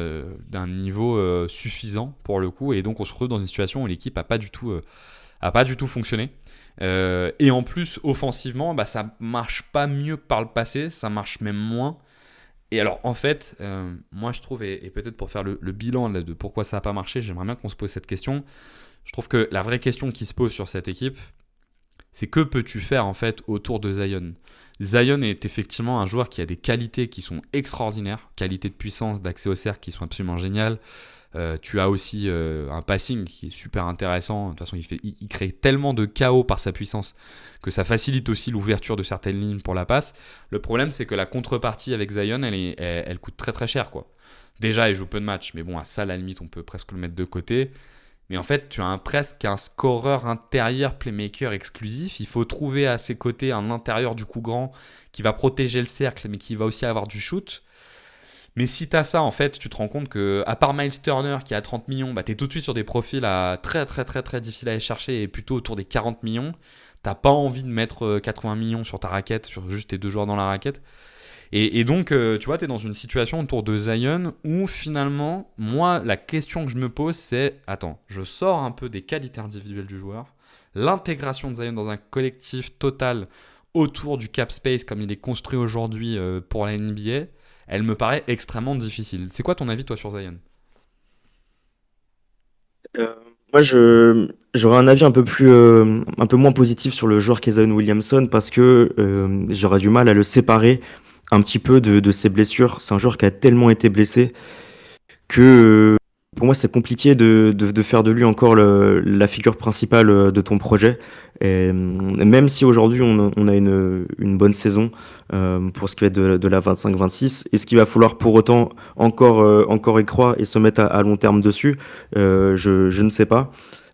d'un niveau suffisant pour le coup. Et donc, on se retrouve dans une situation où l'équipe a pas du tout fonctionné. Et en plus, offensivement, ça marche pas mieux que par le passé, ça marche même moins. Et alors, en fait, moi je trouve, et peut-être pour faire le bilan là, de pourquoi ça n'a pas marché, j'aimerais bien qu'on se pose cette question. Je trouve que la vraie question qui se pose sur cette équipe, c'est que peux-tu faire en fait autour de Zion? Zion est effectivement un joueur qui a des qualités qui sont extraordinaires, qualités de puissance, d'accès au cercle qui sont absolument géniales. Tu as aussi un passing qui est super intéressant. De toute façon, il crée tellement de chaos par sa puissance que ça facilite aussi l'ouverture de certaines lignes pour la passe. Le problème, c'est que la contrepartie avec Zion, elle coûte très très cher, quoi. Déjà, il joue peu de matchs, mais bon, à ça, à la limite, on peut presque le mettre de côté. Mais en fait, tu as presque un scoreur intérieur playmaker exclusif. Il faut trouver à ses côtés un intérieur du coup grand qui va protéger le cercle, mais qui va aussi avoir du shoot. Mais si tu as ça, en fait, tu te rends compte que, à part Miles Turner qui a 30 millions, tu es tout de suite sur des profils très très très très difficiles à aller chercher et plutôt autour des 40 millions. T'as pas envie de mettre 80 millions sur ta raquette, sur juste tes deux joueurs dans la raquette. Et donc, tu vois, tu es dans une situation autour de Zion où finalement, moi, la question que je me pose, c'est attends, je sors un peu des qualités individuelles du joueur, l'intégration de Zion dans un collectif total autour du cap space comme il est construit aujourd'hui pour la NBA, elle me paraît extrêmement difficile. C'est quoi ton avis, toi, sur Zion? Euh, Moi, j'aurais un avis un peu moins positif sur le joueur qu'est Zion Williamson parce que j'aurais du mal à le séparer un petit peu de ses blessures. C'est un joueur qui a tellement été blessé que pour moi, c'est compliqué de faire de lui encore la figure principale de ton projet. Et, même si aujourd'hui on a une bonne saison pour ce qui va être de la 25-26, est-ce qu'il va falloir pour autant encore y croire et se mettre à long terme dessus? Je ne sais pas.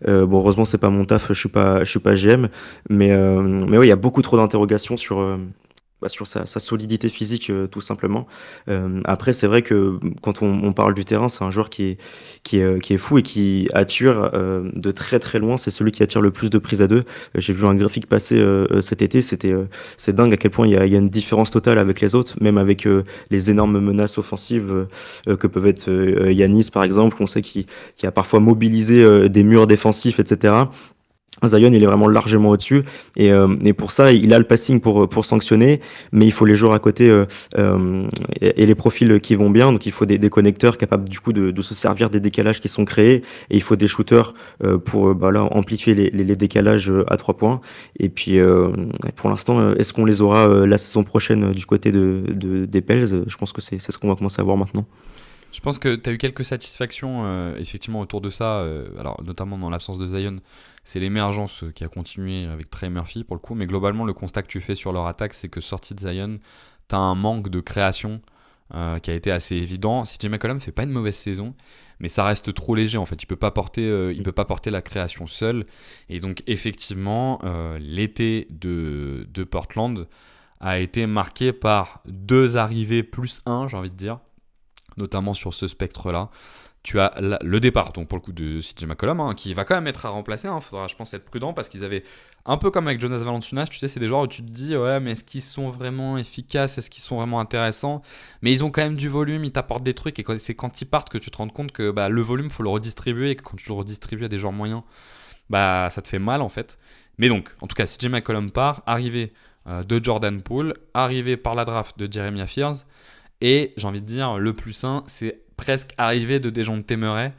Bon, heureusement, c'est pas mon taf, je suis pas GM, mais ouais, il y a beaucoup trop d'interrogations sur sa solidité physique, tout simplement. Après, c'est vrai que quand on parle du terrain, c'est un joueur qui est fou et qui attire de très très loin. C'est celui qui attire le plus de prises à deux. J'ai vu un graphique passer cet été. C'est dingue à quel point il y a une différence totale avec les autres, même avec les énormes menaces offensives que peuvent être Yanis, par exemple. On sait qu'il a parfois mobilisé des murs défensifs, etc. Zion, il est vraiment largement au-dessus. Et pour ça, il a le passing pour sanctionner, mais il faut les joueurs à côté et les profils qui vont bien. Donc, il faut des connecteurs capables du coup de se servir des décalages qui sont créés. Et il faut des shooters pour là, amplifier les décalages à 3 points. Et puis, pour l'instant, est-ce qu'on les aura la saison prochaine du côté des Pels? Je pense que c'est ce qu'on va commencer à voir maintenant. Je pense que tu as eu quelques satisfactions effectivement autour de ça, alors notamment dans l'absence de Zion, c'est l'émergence qui a continué avec Trey Murphy pour le coup, mais globalement le constat que tu fais sur leur attaque, c'est que sorti de Zion, tu as un manque de création qui a été assez évident. CJ McCollum fait pas une mauvaise saison, mais ça reste trop léger en fait, il peut pas porter la création seul, et donc effectivement l'été de Portland a été marqué par 2 arrivées plus un, j'ai envie de dire, notamment sur ce spectre-là. Tu as le départ, donc pour le coup de CJ McCollum, qui va quand même être à remplacer. Il faudra, je pense, être prudent parce qu'ils avaient, un peu comme avec Jonas Valanciunas, tu sais, c'est des joueurs où tu te dis, ouais, mais est-ce qu'ils sont vraiment efficaces? Est-ce qu'ils sont vraiment intéressants? Mais ils ont quand même du volume, ils t'apportent des trucs. Et c'est quand ils partent que tu te rends compte que le volume, il faut le redistribuer. Et que quand tu le redistribues à des joueurs moyens, ça te fait mal en fait. Mais donc, en tout cas, CJ McCollum part, arrivé de Jordan Poole, arrivé par la draft de Jeremiah Fears. Et j'ai envie de dire, le plus sain, c'est presque arrivé de Dejounte Murray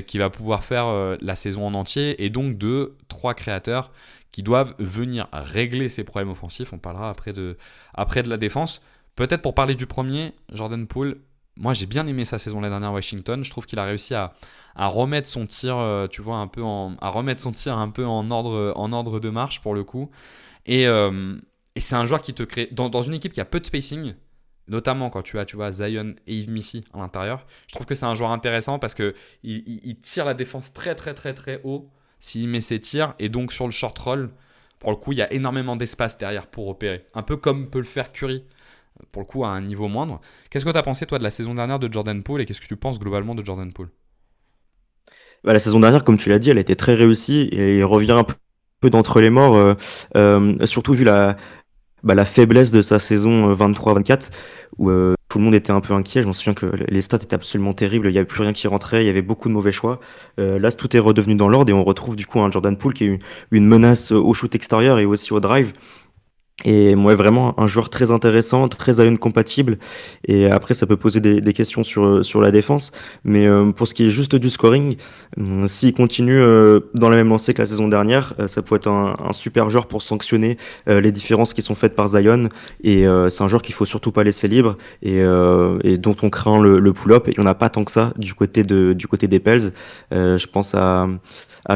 qui va pouvoir faire la saison en entier, et donc de 3 créateurs qui doivent venir régler ces problèmes offensifs. On parlera après de la défense. Peut-être pour parler du premier, Jordan Poole. Moi, j'ai bien aimé sa saison l'année dernière à Washington. Je trouve qu'il a réussi à remettre son tir, tu vois, à remettre son tir un peu en ordre de marche pour le coup. Et c'est un joueur qui te crée dans une équipe qui a peu de spacing. Notamment quand tu vois, Zion et Yves Missy à l'intérieur. Je trouve que c'est un joueur intéressant parce qu'il tire la défense très très très très haut s'il met ses tirs. Et donc sur le short roll, pour le coup, il y a énormément d'espace derrière pour opérer. Un peu comme peut le faire Curry, pour le coup à un niveau moindre. Qu'est-ce que tu as pensé toi de la saison dernière de Jordan Poole et qu'est-ce que tu penses globalement de Jordan Poole? La saison dernière, comme tu l'as dit, elle a été très réussie et il revient un peu d'entre les morts, surtout vu la faiblesse de sa saison 23-24, où tout le monde était un peu inquiet. Je m'en souviens que les stats étaient absolument terribles, il n'y avait plus rien qui rentrait, il y avait beaucoup de mauvais choix. Là, tout est redevenu dans l'ordre et on retrouve du coup un Jordan Poole qui est une menace au shoot extérieur et aussi au drive. Et moi, vraiment, un joueur très intéressant, très Zion compatible. Et après, ça peut poser des questions sur la défense. Mais pour ce qui est juste du scoring, s'il continue dans la même lancée que la saison dernière, ça peut être un super joueur pour sanctionner les différences qui sont faites par Zion. Et c'est un joueur qu'il faut surtout pas laisser libre et dont on craint le pull-up. Et il n'y en a pas tant que ça du côté des Pels. Je pense à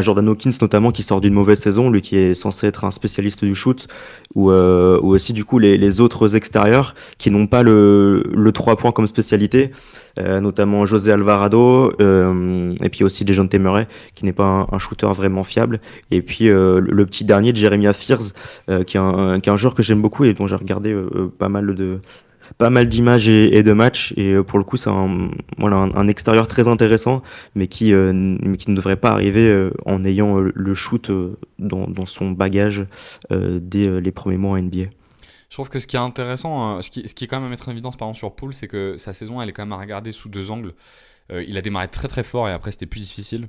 Jordan Hawkins notamment qui sort d'une mauvaise saison, lui qui est censé être un spécialiste du shoot, ou aussi du coup les autres extérieurs qui n'ont pas le 3 points comme spécialité, notamment José Alvarado, et puis aussi Dejounte Murray qui n'est pas un shooter vraiment fiable, et puis le petit dernier de Jeremiah Fears qui est un joueur que j'aime beaucoup et dont j'ai regardé pas mal d'images et de matchs, et pour le coup c'est un extérieur très intéressant, mais qui ne devrait pas arriver en ayant le shoot dans son bagage dès les premiers mois en NBA. Je trouve que ce qui est intéressant, ce qui est quand même à mettre en évidence par exemple sur Poole, c'est que sa saison elle est quand même à regarder sous 2 angles. Il a démarré très très fort et après c'était plus difficile.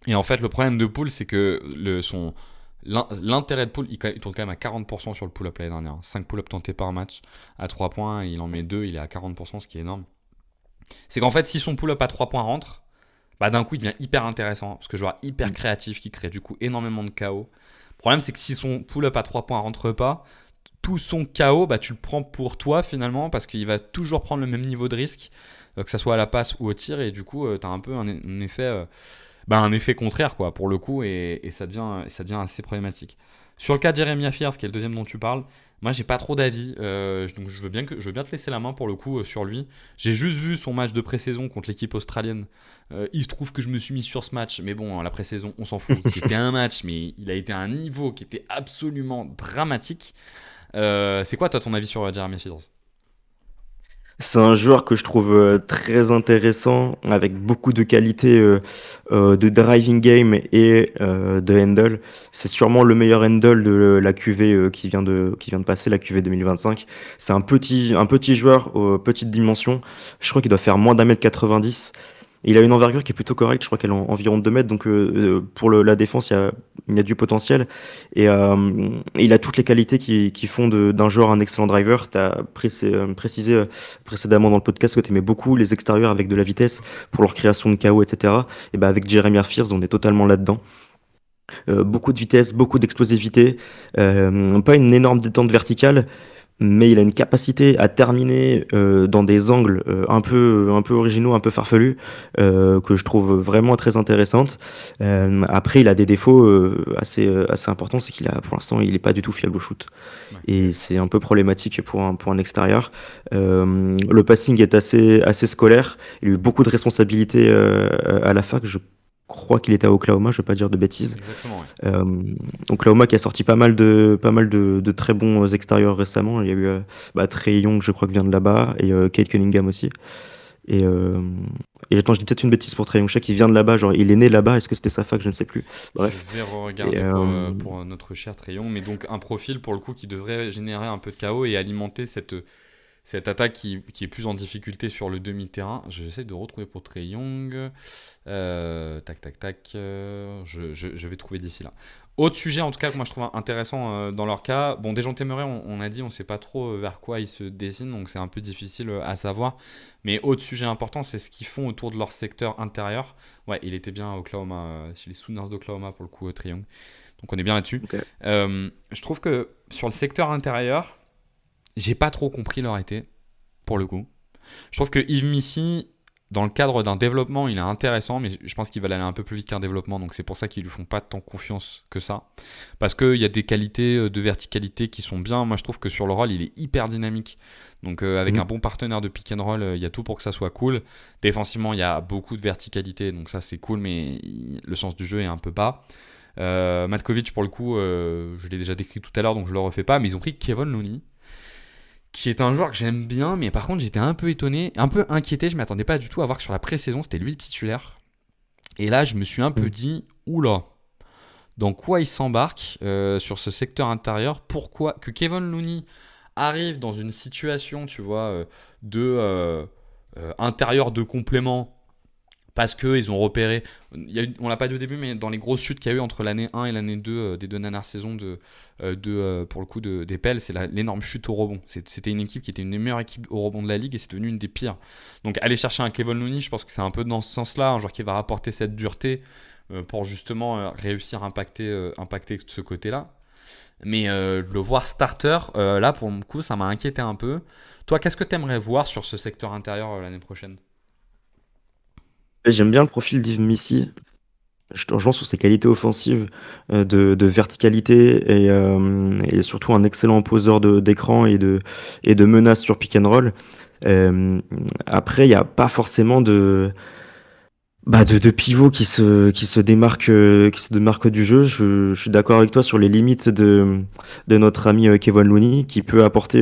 Et en fait le problème de Poole c'est que l'intérêt de Poole, il tourne quand même à 40% sur le pull-up l'année dernière. 5 pull-ups tentés par match à 3 points, il en met 2, il est à 40%, ce qui est énorme. C'est qu'en fait si son pull-up à 3 points rentre, d'un coup il devient hyper intéressant parce que joueur hyper créatif qui crée du coup énormément de chaos. Le problème c'est que si son pull-up à 3 points rentre pas, tout son chaos, tu le prends pour toi finalement parce qu'il va toujours prendre le même niveau de risque, que ça soit à la passe ou au tir, et du coup tu as un peu un effet contraire quoi pour le coup, et ça devient assez problématique. Sur le cas de Jeremiah Fears, qui est le deuxième dont tu parles, moi j'ai pas trop d'avis, donc je veux bien te laisser la main pour le coup sur lui. J'ai juste vu son match de pré-saison contre l'équipe australienne. Il se trouve que je me suis mis sur ce match, mais bon, la pré-saison on s'en fout. C'était un match, mais il a été à un niveau qui était absolument dramatique. C'est quoi toi ton avis sur Jeremiah Fears? C'est un joueur que je trouve très intéressant, avec beaucoup de qualités de driving game et de handle. C'est sûrement le meilleur handle de la QV qui vient de passer, la QV 2025. C'est un petit joueur aux petites dimensions. Je crois qu'il doit faire moins d'1m90. Il a une envergure qui est plutôt correcte, je crois qu'elle est environ 2 mètres, donc pour la défense, il y a du potentiel. Et il a toutes les qualités qui font d'un joueur un excellent driver. Tu as précisé précédemment dans le podcast que tu aimais beaucoup les extérieurs avec de la vitesse pour leur création de chaos, etc. Et ben avec Jeremy Fears, on est totalement là-dedans. Beaucoup de vitesse, beaucoup d'explosivité, pas une énorme détente verticale, mais il a une capacité à terminer dans des angles un peu originaux, un peu farfelus, que je trouve vraiment très intéressante. Après, il a des défauts assez importants, c'est pour l'instant, il n'est pas du tout fiable au shoot. Ouais. Et c'est un peu problématique pour un extérieur. Le passing est assez scolaire. Il a eu beaucoup de responsabilités à la fac. Je crois qu'il était à Oklahoma, je ne vais pas dire de bêtises. Exactement, ouais. Oklahoma qui a sorti pas mal de très bons extérieurs récemment. Il y a eu Trae Young, je crois, qui vient de là-bas, et Kate Cunningham aussi. Et, euh, attends, je dis peut-être une bêtise pour Trae Young. Je sais qu'il vient de là-bas, genre il est né là-bas. Est-ce que c'était sa fac? Je ne sais plus. Bref. Je vais Et, regarder pour notre cher Trayon, mais donc un profil pour le coup qui devrait générer un peu de chaos et alimenter cette attaque qui est plus en difficulté sur le demi-terrain. J'essaie de retrouver pour Trae Young. Tac, tac, tac. Je vais trouver d'ici là. Autre sujet, en tout cas, que moi je trouve intéressant dans leur cas. Bon, Dejounte Murray, on a dit, on ne sait pas trop vers quoi ils se dessinent, donc c'est un peu difficile à savoir. Mais autre sujet important, c'est ce qu'ils font autour de leur secteur intérieur. Ouais, il était bien à Oklahoma, chez les Sooners d'Oklahoma pour le coup, Trae Young. Donc on est bien là-dessus. ok. Je trouve que sur le secteur intérieur, j'ai pas trop compris leur été, pour le coup. Je trouve que Yves Missy, dans le cadre d'un développement, il est intéressant, mais je pense qu'il va aller un peu plus vite qu'un développement, donc c'est pour ça qu'ils lui font pas tant confiance que ça. Parce qu'il y a des qualités de verticalité qui sont bien. Moi, je trouve que sur le rôle, il est hyper dynamique. Donc avec un bon partenaire de pick and roll, il y a tout pour que ça soit cool. Défensivement, il y a beaucoup de verticalité, donc ça c'est cool, mais le sens du jeu est un peu bas. Matkovic, pour le coup, je l'ai déjà décrit tout à l'heure, donc je le refais pas, mais ils ont pris Kevon Looney, qui est un joueur que j'aime bien, mais par contre j'étais un peu étonné, un peu inquiété, je m'attendais pas du tout à voir que sur la pré-saison c'était lui le titulaire. Et là je me suis un peu dit, oula, dans quoi il s'embarque sur ce secteur intérieur, pourquoi que Kevon Looney arrive dans une situation, tu vois, intérieur de complément, parce qu'ils ont repéré, on l'a pas dit au début, mais dans les grosses chutes qu'il y a eu entre l'année 1 et l'année 2 des deux dernières saisons pour le coup des Pels, c'est l'énorme chute au rebond. C'était une équipe qui était une des meilleures équipes au rebond de la ligue et c'est devenu une des pires. Donc aller chercher un Kevon Looney, je pense que c'est un peu dans ce sens-là, un joueur qui va rapporter cette dureté pour justement réussir à impacter ce côté-là. Mais le voir starter, là pour le coup, ça m'a inquiété un peu. Toi, qu'est-ce que tu aimerais voir sur ce secteur intérieur l'année prochaine? J'aime bien le profil d'Yves Missy. Je te rejoins sur ses qualités offensives de verticalité et surtout un excellent poseur d'écran et de menace sur pick and roll. Euh, Après, il n'y a pas forcément de pivot qui se démarque du jeu. Je suis d'accord avec toi sur les limites de notre ami Kevon Looney qui peut apporter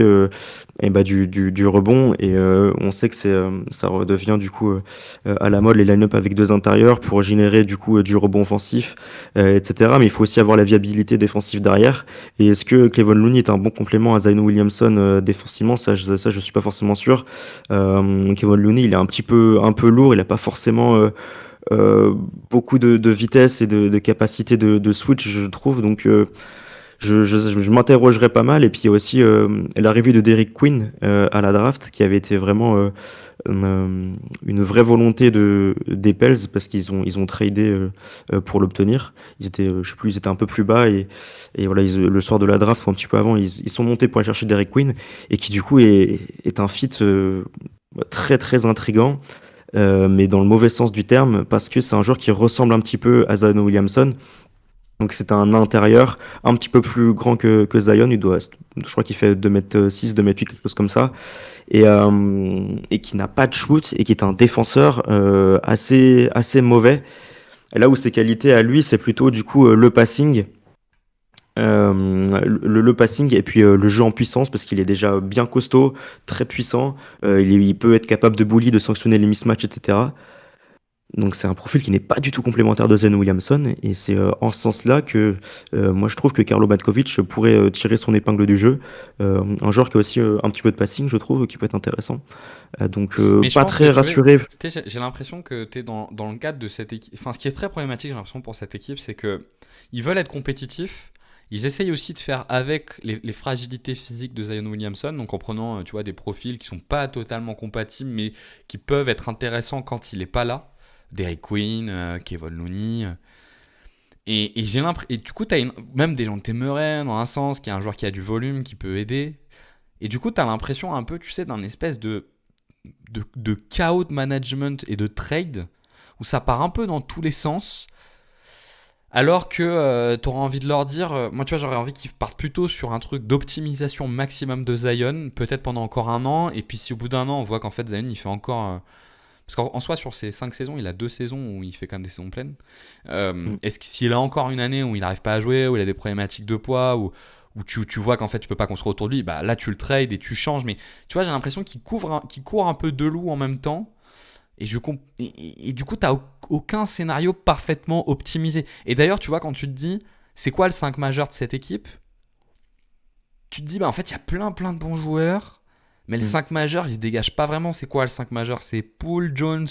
du rebond et on sait que ça redevient du coup à la mode les line-up avec deux intérieurs pour générer du coup du rebond offensif, etc. Mais il faut aussi avoir la viabilité défensive derrière. Et est-ce que Kevon Looney est un bon complément à Zion Williamson défensivement? Ça, je suis pas forcément sûr. Kevon Looney, il est un peu lourd, il a pas forcément euh, beaucoup de vitesse et de capacité de switch, je trouve. Donc, je m'interrogerais pas mal. Et puis, il y a aussi l'arrivée de Derrick Quinn à la draft, qui avait été vraiment une vraie volonté des Pels parce qu'ils ont tradé pour l'obtenir. Je sais plus, ils étaient un peu plus bas et voilà, le soir de la draft ou un petit peu avant, ils sont montés pour aller chercher Derrick Quinn et qui du coup est un fit très très intrigant. Mais dans le mauvais sens du terme, parce que c'est un joueur qui ressemble un petit peu à Zion Williamson. Donc c'est un intérieur un petit peu plus grand que Zion. Je crois qu'il fait 2m6, 2m8, quelque chose comme ça. Et qui n'a pas de shoot et qui est un défenseur assez mauvais. Et là où ses qualités à lui, c'est plutôt du coup le passing. Le passing et puis le jeu en puissance parce qu'il est déjà bien costaud, très puissant. Il peut être capable de bully, de sanctionner les mismatchs, etc. Donc c'est un profil qui n'est pas du tout complémentaire de Zion Williamson et c'est en ce sens-là que moi je trouve que Karlo Matkovic pourrait tirer son épingle du jeu. Un joueur qui a aussi un petit peu de passing, je trouve, qui peut être intéressant. Donc Mais je pas pense que très tu vois, rassuré. j'ai l'impression que tu es dans le cadre de cette équipe. Enfin, ce qui est très problématique, j'ai l'impression, pour cette équipe, c'est que ils veulent être compétitifs. Ils essayent aussi de faire avec les fragilités physiques de Zion Williamson, donc en prenant tu vois, des profils qui sont pas totalement compatibles, mais qui peuvent être intéressants quand il est pas là. Derrick Queen, Kevon Looney. Et j'ai l'impression. Et du coup, même des gens de Murray, dans un sens, qui est un joueur qui a du volume, qui peut aider. Et du coup, tu as l'impression un peu, tu sais, d'un espèce de chaos de management et de trade où ça part un peu dans tous les sens. Alors que tu auras envie de leur dire, moi tu vois, j'aurais envie qu'ils partent plutôt sur un truc d'optimisation maximum de Zion, peut-être pendant encore un an. Et puis si au bout d'un an, on voit qu'en fait Zion, il fait encore. Parce qu'en soi, sur ces 5 saisons, il a 2 saisons où il fait quand même des saisons pleines. Mm. Est-ce que s'il a encore une année où il n'arrive pas à jouer, où il a des problématiques de poids, où tu vois qu'en fait tu peux pas construire autour de lui, bah là tu le trades et tu changes. Mais tu vois, j'ai l'impression qu'il court un peu de loup en même temps. Et du coup, tu n'as aucun scénario parfaitement optimisé. Et d'ailleurs, tu vois, quand tu te dis, c'est quoi le 5 majeur de cette équipe, tu te dis, bah en fait, il y a plein de bons joueurs. Mais le Mm. 5 majeur, il se dégage pas vraiment. C'est quoi le 5 majeur? C'est Poole, Jones,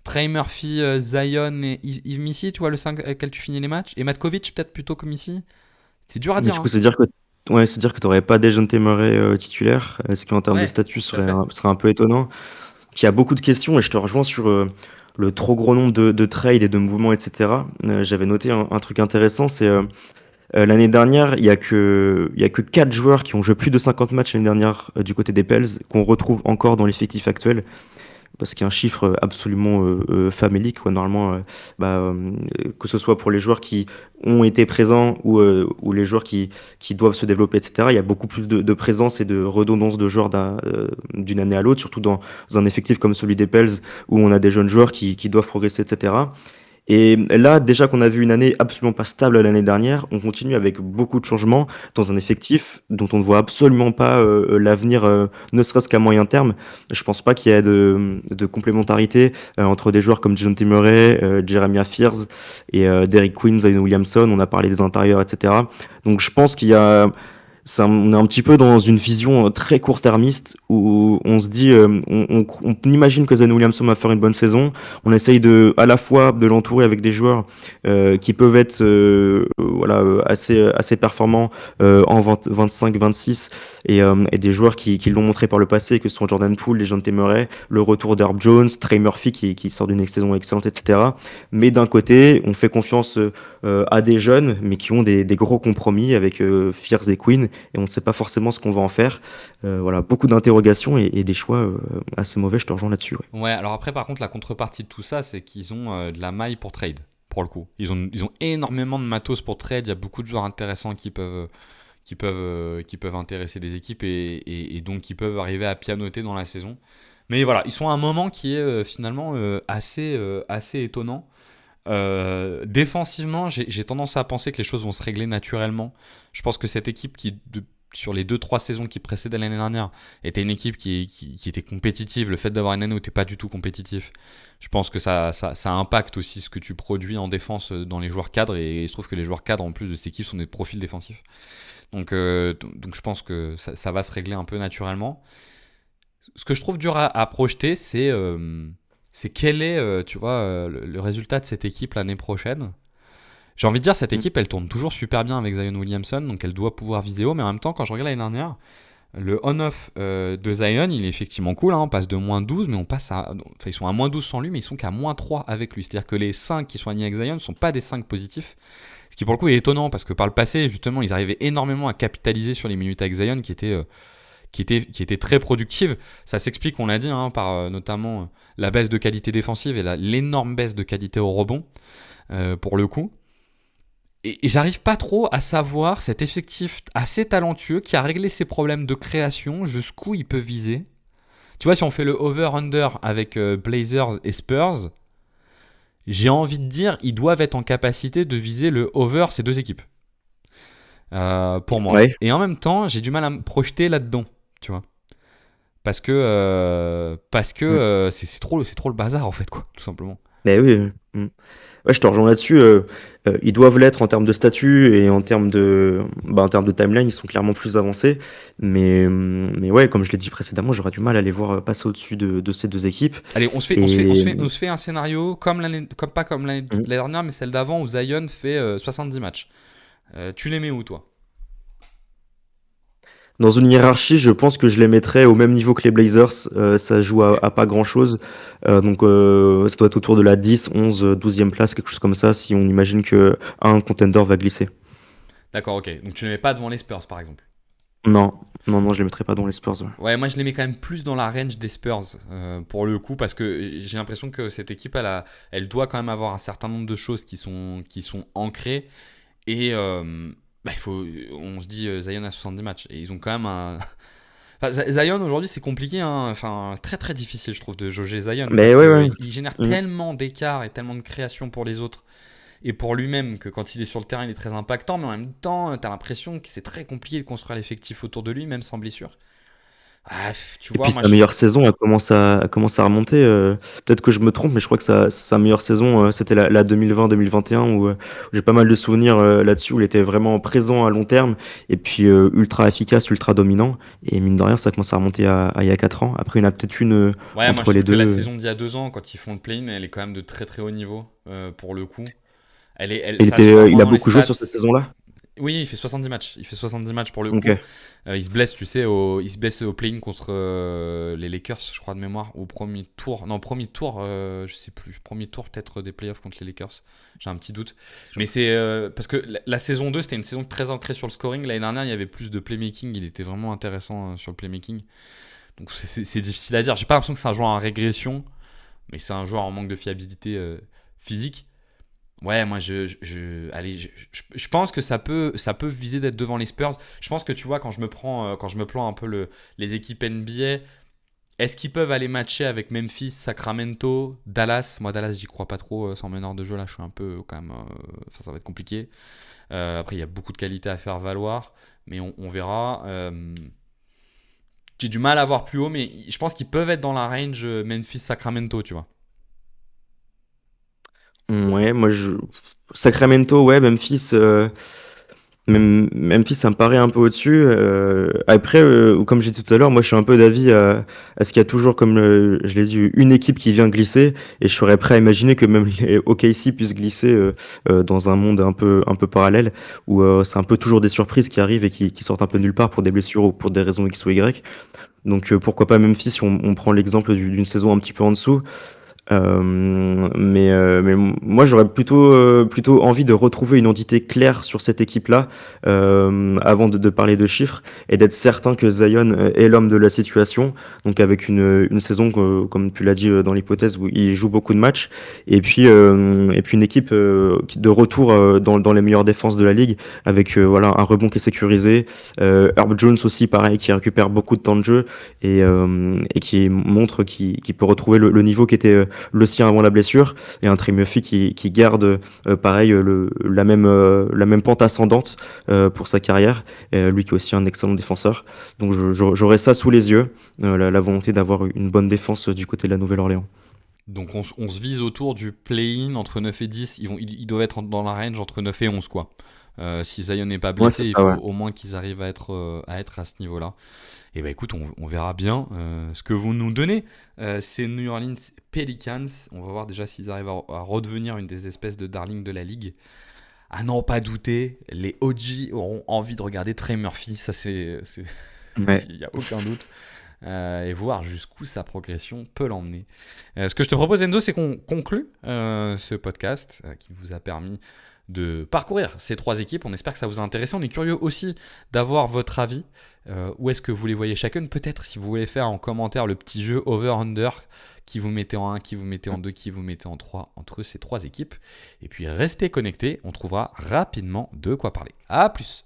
Trey Murphy, Zion et Yves Missy, tu vois, le 5 avec lequel tu finis les matchs. Et Matkovic, peut-être plutôt que Missy. C'est dur à Mais dire, du coup, hein. c'est-à-dire que tu n'aurais pas Dejounte Murray titulaire, ce qui en termes de Ouais, statut tout à fait. serait un peu étonnant. Il y a beaucoup de questions et je te rejoins sur le trop gros nombre de trades et de mouvements, etc. J'avais noté un truc intéressant, c'est l'année dernière, il y a que 4 joueurs qui ont joué plus de 50 matchs l'année dernière du côté des Pels, qu'on retrouve encore dans l'effectif actuel, parce qu'il y a un chiffre absolument famélique, quoi. Normalement, que ce soit pour les joueurs qui ont été présents ou les joueurs qui doivent se développer, etc., il y a beaucoup plus de présence et de redondance de joueurs d'une année à l'autre, surtout dans un effectif comme celui des Pels, où on a des jeunes joueurs qui doivent progresser, etc. Et là, déjà qu'on a vu une année absolument pas stable l'année dernière, on continue avec beaucoup de changements dans un effectif dont on ne voit absolument pas l'avenir, ne serait-ce qu'à moyen terme. Je pense pas qu'il y ait de complémentarité entre des joueurs comme John T. Murray, Jeremiah Fears et Derrick Queen, Zion Williamson. On a parlé des intérieurs, etc. Donc je pense qu'il y a on est un petit peu dans une vision très court-termiste où on se dit, on imagine que Zion Williamson va faire une bonne saison. On essaye à la fois de l'entourer avec des joueurs qui peuvent être voilà, assez performants en 25-26 et des joueurs qui l'ont montré par le passé, que ce sont Jordan Poole, les Dejounte Murray, le retour d'Herb Jones, Trey Murphy qui sort d'une saison excellente, etc. Mais d'un côté, on fait confiance à des jeunes, mais qui ont des gros compromis avec Fears et Queen, et on ne sait pas forcément ce qu'on va en faire. Voilà, beaucoup d'interrogations et des choix assez mauvais, je te rejoins là-dessus. Ouais. Ouais, alors après, par contre, la contrepartie de tout ça, c'est qu'ils ont de la maille pour trade, pour le coup. Ils ont énormément de matos pour trade. Il y a beaucoup de joueurs intéressants qui peuvent intéresser des équipes et donc qui peuvent arriver à pianoter dans la saison. Mais voilà, ils sont à un moment qui est finalement assez étonnant. Défensivement, j'ai tendance à penser que les choses vont se régler naturellement. Je pense que cette équipe sur les 2-3 saisons qui précédaient l'année dernière, était une équipe qui était compétitive. Le fait d'avoir une année où tu n'es pas du tout compétitif, je pense que ça impacte aussi ce que tu produis en défense dans les joueurs cadres. Et il se trouve que les joueurs cadres, en plus de cette équipe, sont des profils défensifs. Donc je pense que ça va se régler un peu naturellement. Ce que je trouve dur à projeter, c'est quel est tu vois, le résultat de cette équipe l'année prochaine. J'ai envie de dire, cette Mm. équipe, elle tourne toujours super bien avec Zion Williamson, donc elle doit pouvoir viser haut, mais en même temps, quand je regarde l'année dernière, le on-off de Zion, il est effectivement cool, hein, on passe de moins 12, mais enfin, ils sont à moins 12 sans lui, mais ils sont qu'à moins 3 avec lui. C'est-à-dire que les 5 qui sont alignés avec Zion ne sont pas des 5 positifs, ce qui pour le coup est étonnant, parce que par le passé, justement, ils arrivaient énormément à capitaliser sur les minutes avec Zion, qui était très productive. Ça s'explique, on l'a dit, hein, par notamment la baisse de qualité défensive et l'énorme baisse de qualité au rebond, pour le coup. Et j'arrive pas trop à savoir cet effectif assez talentueux qui a réglé ses problèmes de création, jusqu'où il peut viser. Tu vois, si on fait le over-under avec Blazers et Spurs, j'ai envie de dire, ils doivent être en capacité de viser le over ces deux équipes. Pour moi. Ouais. Et en même temps, j'ai du mal à me projeter là-dedans, tu vois. Parce que Mm. c'est trop le bazar, en fait, quoi, tout simplement. Mais oui, ouais, je te rejoins là-dessus. Ils doivent l'être en termes de statut et en termes de timeline, ils sont clairement plus avancés. Mais ouais, comme je l'ai dit précédemment, j'aurais du mal à les voir passer au-dessus de ces deux équipes. Allez, Et on se fait un scénario pas comme l'année mm, dernière, mais celle d'avant où Zion fait 70 matchs. Tu les mets où, toi? dans une hiérarchie, je pense que je les mettrais au même niveau que les Blazers. Ça joue Ok. à pas grand-chose. Donc, ça doit être autour de la 10, 11, 12e place, quelque chose comme ça, si on imagine que un contender va glisser. D'accord, ok. Donc tu ne les mets pas devant les Spurs, par exemple. Non, non, non, je les mettrais pas dans les Spurs. Ouais. Ouais, moi je les mets quand même plus dans la range des Spurs pour le coup, parce que j'ai l'impression que cette équipe, elle doit quand même avoir un certain nombre de choses qui sont ancrées. Et on se dit Zion a 70 matchs. Et ils ont quand même un. Enfin, Zion aujourd'hui c'est compliqué, hein. Enfin, très très difficile je trouve de jauger Zion parce Mais ouais, ouais. qu'il génère Mm. tellement d'écart et tellement de création pour les autres et pour lui-même que quand il est sur le terrain il est très impactant, mais en même temps t'as l'impression que c'est très compliqué de construire l'effectif autour de lui, même sans blessure. Ah, tu Et vois, puis moi sa meilleure saison a commencé à remonter. Peut-être que je me trompe, mais je crois que sa meilleure saison, c'était la 2020-2021, où j'ai pas mal de souvenirs là-dessus, où il était vraiment présent à long terme, et puis ultra efficace, ultra dominant. Et mine de rien, ça commence à remonter à il y a 4 ans. Après, il y en a peut-être une ouais, moi je entre les trouve que la deux. saison d'il y a 2 ans, quand ils font le play-in, elle est quand même de très très haut niveau pour le coup. Il Ça se voit moins il a dans les beaucoup joué stats. sur cette saison-là. Oui, il fait 70 matchs. Il fait 70 matchs pour le coup. Ok. Il se blesse, tu sais, il se blesse au play-in contre les Lakers, je crois de mémoire, au premier tour. Non, premier tour, je sais plus. Premier tour peut-être des playoffs contre les Lakers. J'ai un petit doute. Mais c'est parce que la saison 2, c'était une saison très ancrée sur le scoring. L'année dernière, il y avait plus de playmaking. Il était vraiment intéressant sur le playmaking. Donc c'est difficile à dire. J'ai pas l'impression que c'est un joueur en régression, mais c'est un joueur en manque de fiabilité physique. Ouais, moi allez, je pense que ça peut viser d'être devant les Spurs. Je pense que tu vois, quand je me prends un peu les équipes NBA, est-ce qu'ils peuvent aller matcher avec Memphis, Sacramento, Dallas? Moi, Dallas, j'y crois pas trop sans meneur de jeu là. Je suis un peu quand même, enfin, ça va être compliqué. Après, il y a beaucoup de qualité à faire valoir, mais on verra. J'ai du mal à voir plus haut, mais je pense qu'ils peuvent être dans la range Memphis-Sacramento, tu vois. Ouais, Sacramento, ouais, Memphis. Memphis, ça me paraît un peu au-dessus. Après, comme j'ai dit tout à l'heure, moi, je suis un peu d'avis à ce qu'il y a toujours, comme je l'ai dit, une équipe qui vient glisser, et je serais prêt à imaginer que même les OKC puissent glisser dans un monde un peu parallèle, où c'est un peu toujours des surprises qui arrivent et qui sortent un peu nulle part pour des blessures ou pour des raisons X ou Y. Donc, pourquoi pas Memphis si on prend l'exemple d'une saison un petit peu en dessous. Mais moi, j'aurais plutôt envie de retrouver une identité claire sur cette équipe-là avant de parler de chiffres et d'être certain que Zion est l'homme de la situation. Donc avec une saison, comme tu l'as dit dans l'hypothèse, où il joue beaucoup de matchs et puis une équipe de retour dans les meilleures défenses de la ligue avec voilà un rebond qui est sécurisé. Herb Jones aussi, pareil, qui récupère beaucoup de temps de jeu et qui montre qu'il peut retrouver le niveau qui était le sien avant la blessure, et un Trey Murphy qui garde pareil la même pente ascendante pour sa carrière, lui qui est aussi un excellent défenseur. Donc j'aurais ça sous les yeux, la volonté d'avoir une bonne défense du côté de la Nouvelle-Orléans. Donc on se vise autour du play-in entre 9 et 10. Ils doivent être dans la range entre 9 et 11, quoi. Si Zion n'est pas Ouais, c'est blessé, il ça, faut ouais. au moins qu'ils arrivent à être à ce niveau-là. Et bah écoute, on verra bien ce que vous nous donnez. C'est New Orleans Pelicans. On va voir déjà s'ils arrivent à redevenir une des espèces de darling de la ligue. À n'en pas douter, les OG auront envie de regarder Trey Murphy. Ça, Ouais. il n'y a aucun doute. Et voir jusqu'où sa progression peut l'emmener. Ce que je te propose, Enzo, c'est qu'on conclue ce podcast qui vous a permis de parcourir ces 3 équipes. On espère que ça vous a intéressé. On est curieux aussi d'avoir votre avis. Où est-ce que vous les voyez chacune? Peut-être si vous voulez faire en commentaire le petit jeu over-under, qui vous mettez en 1, qui vous mettez en 2, qui vous mettez en 3 entre ces 3 équipes. Et puis restez connectés, on trouvera rapidement de quoi parler. A plus!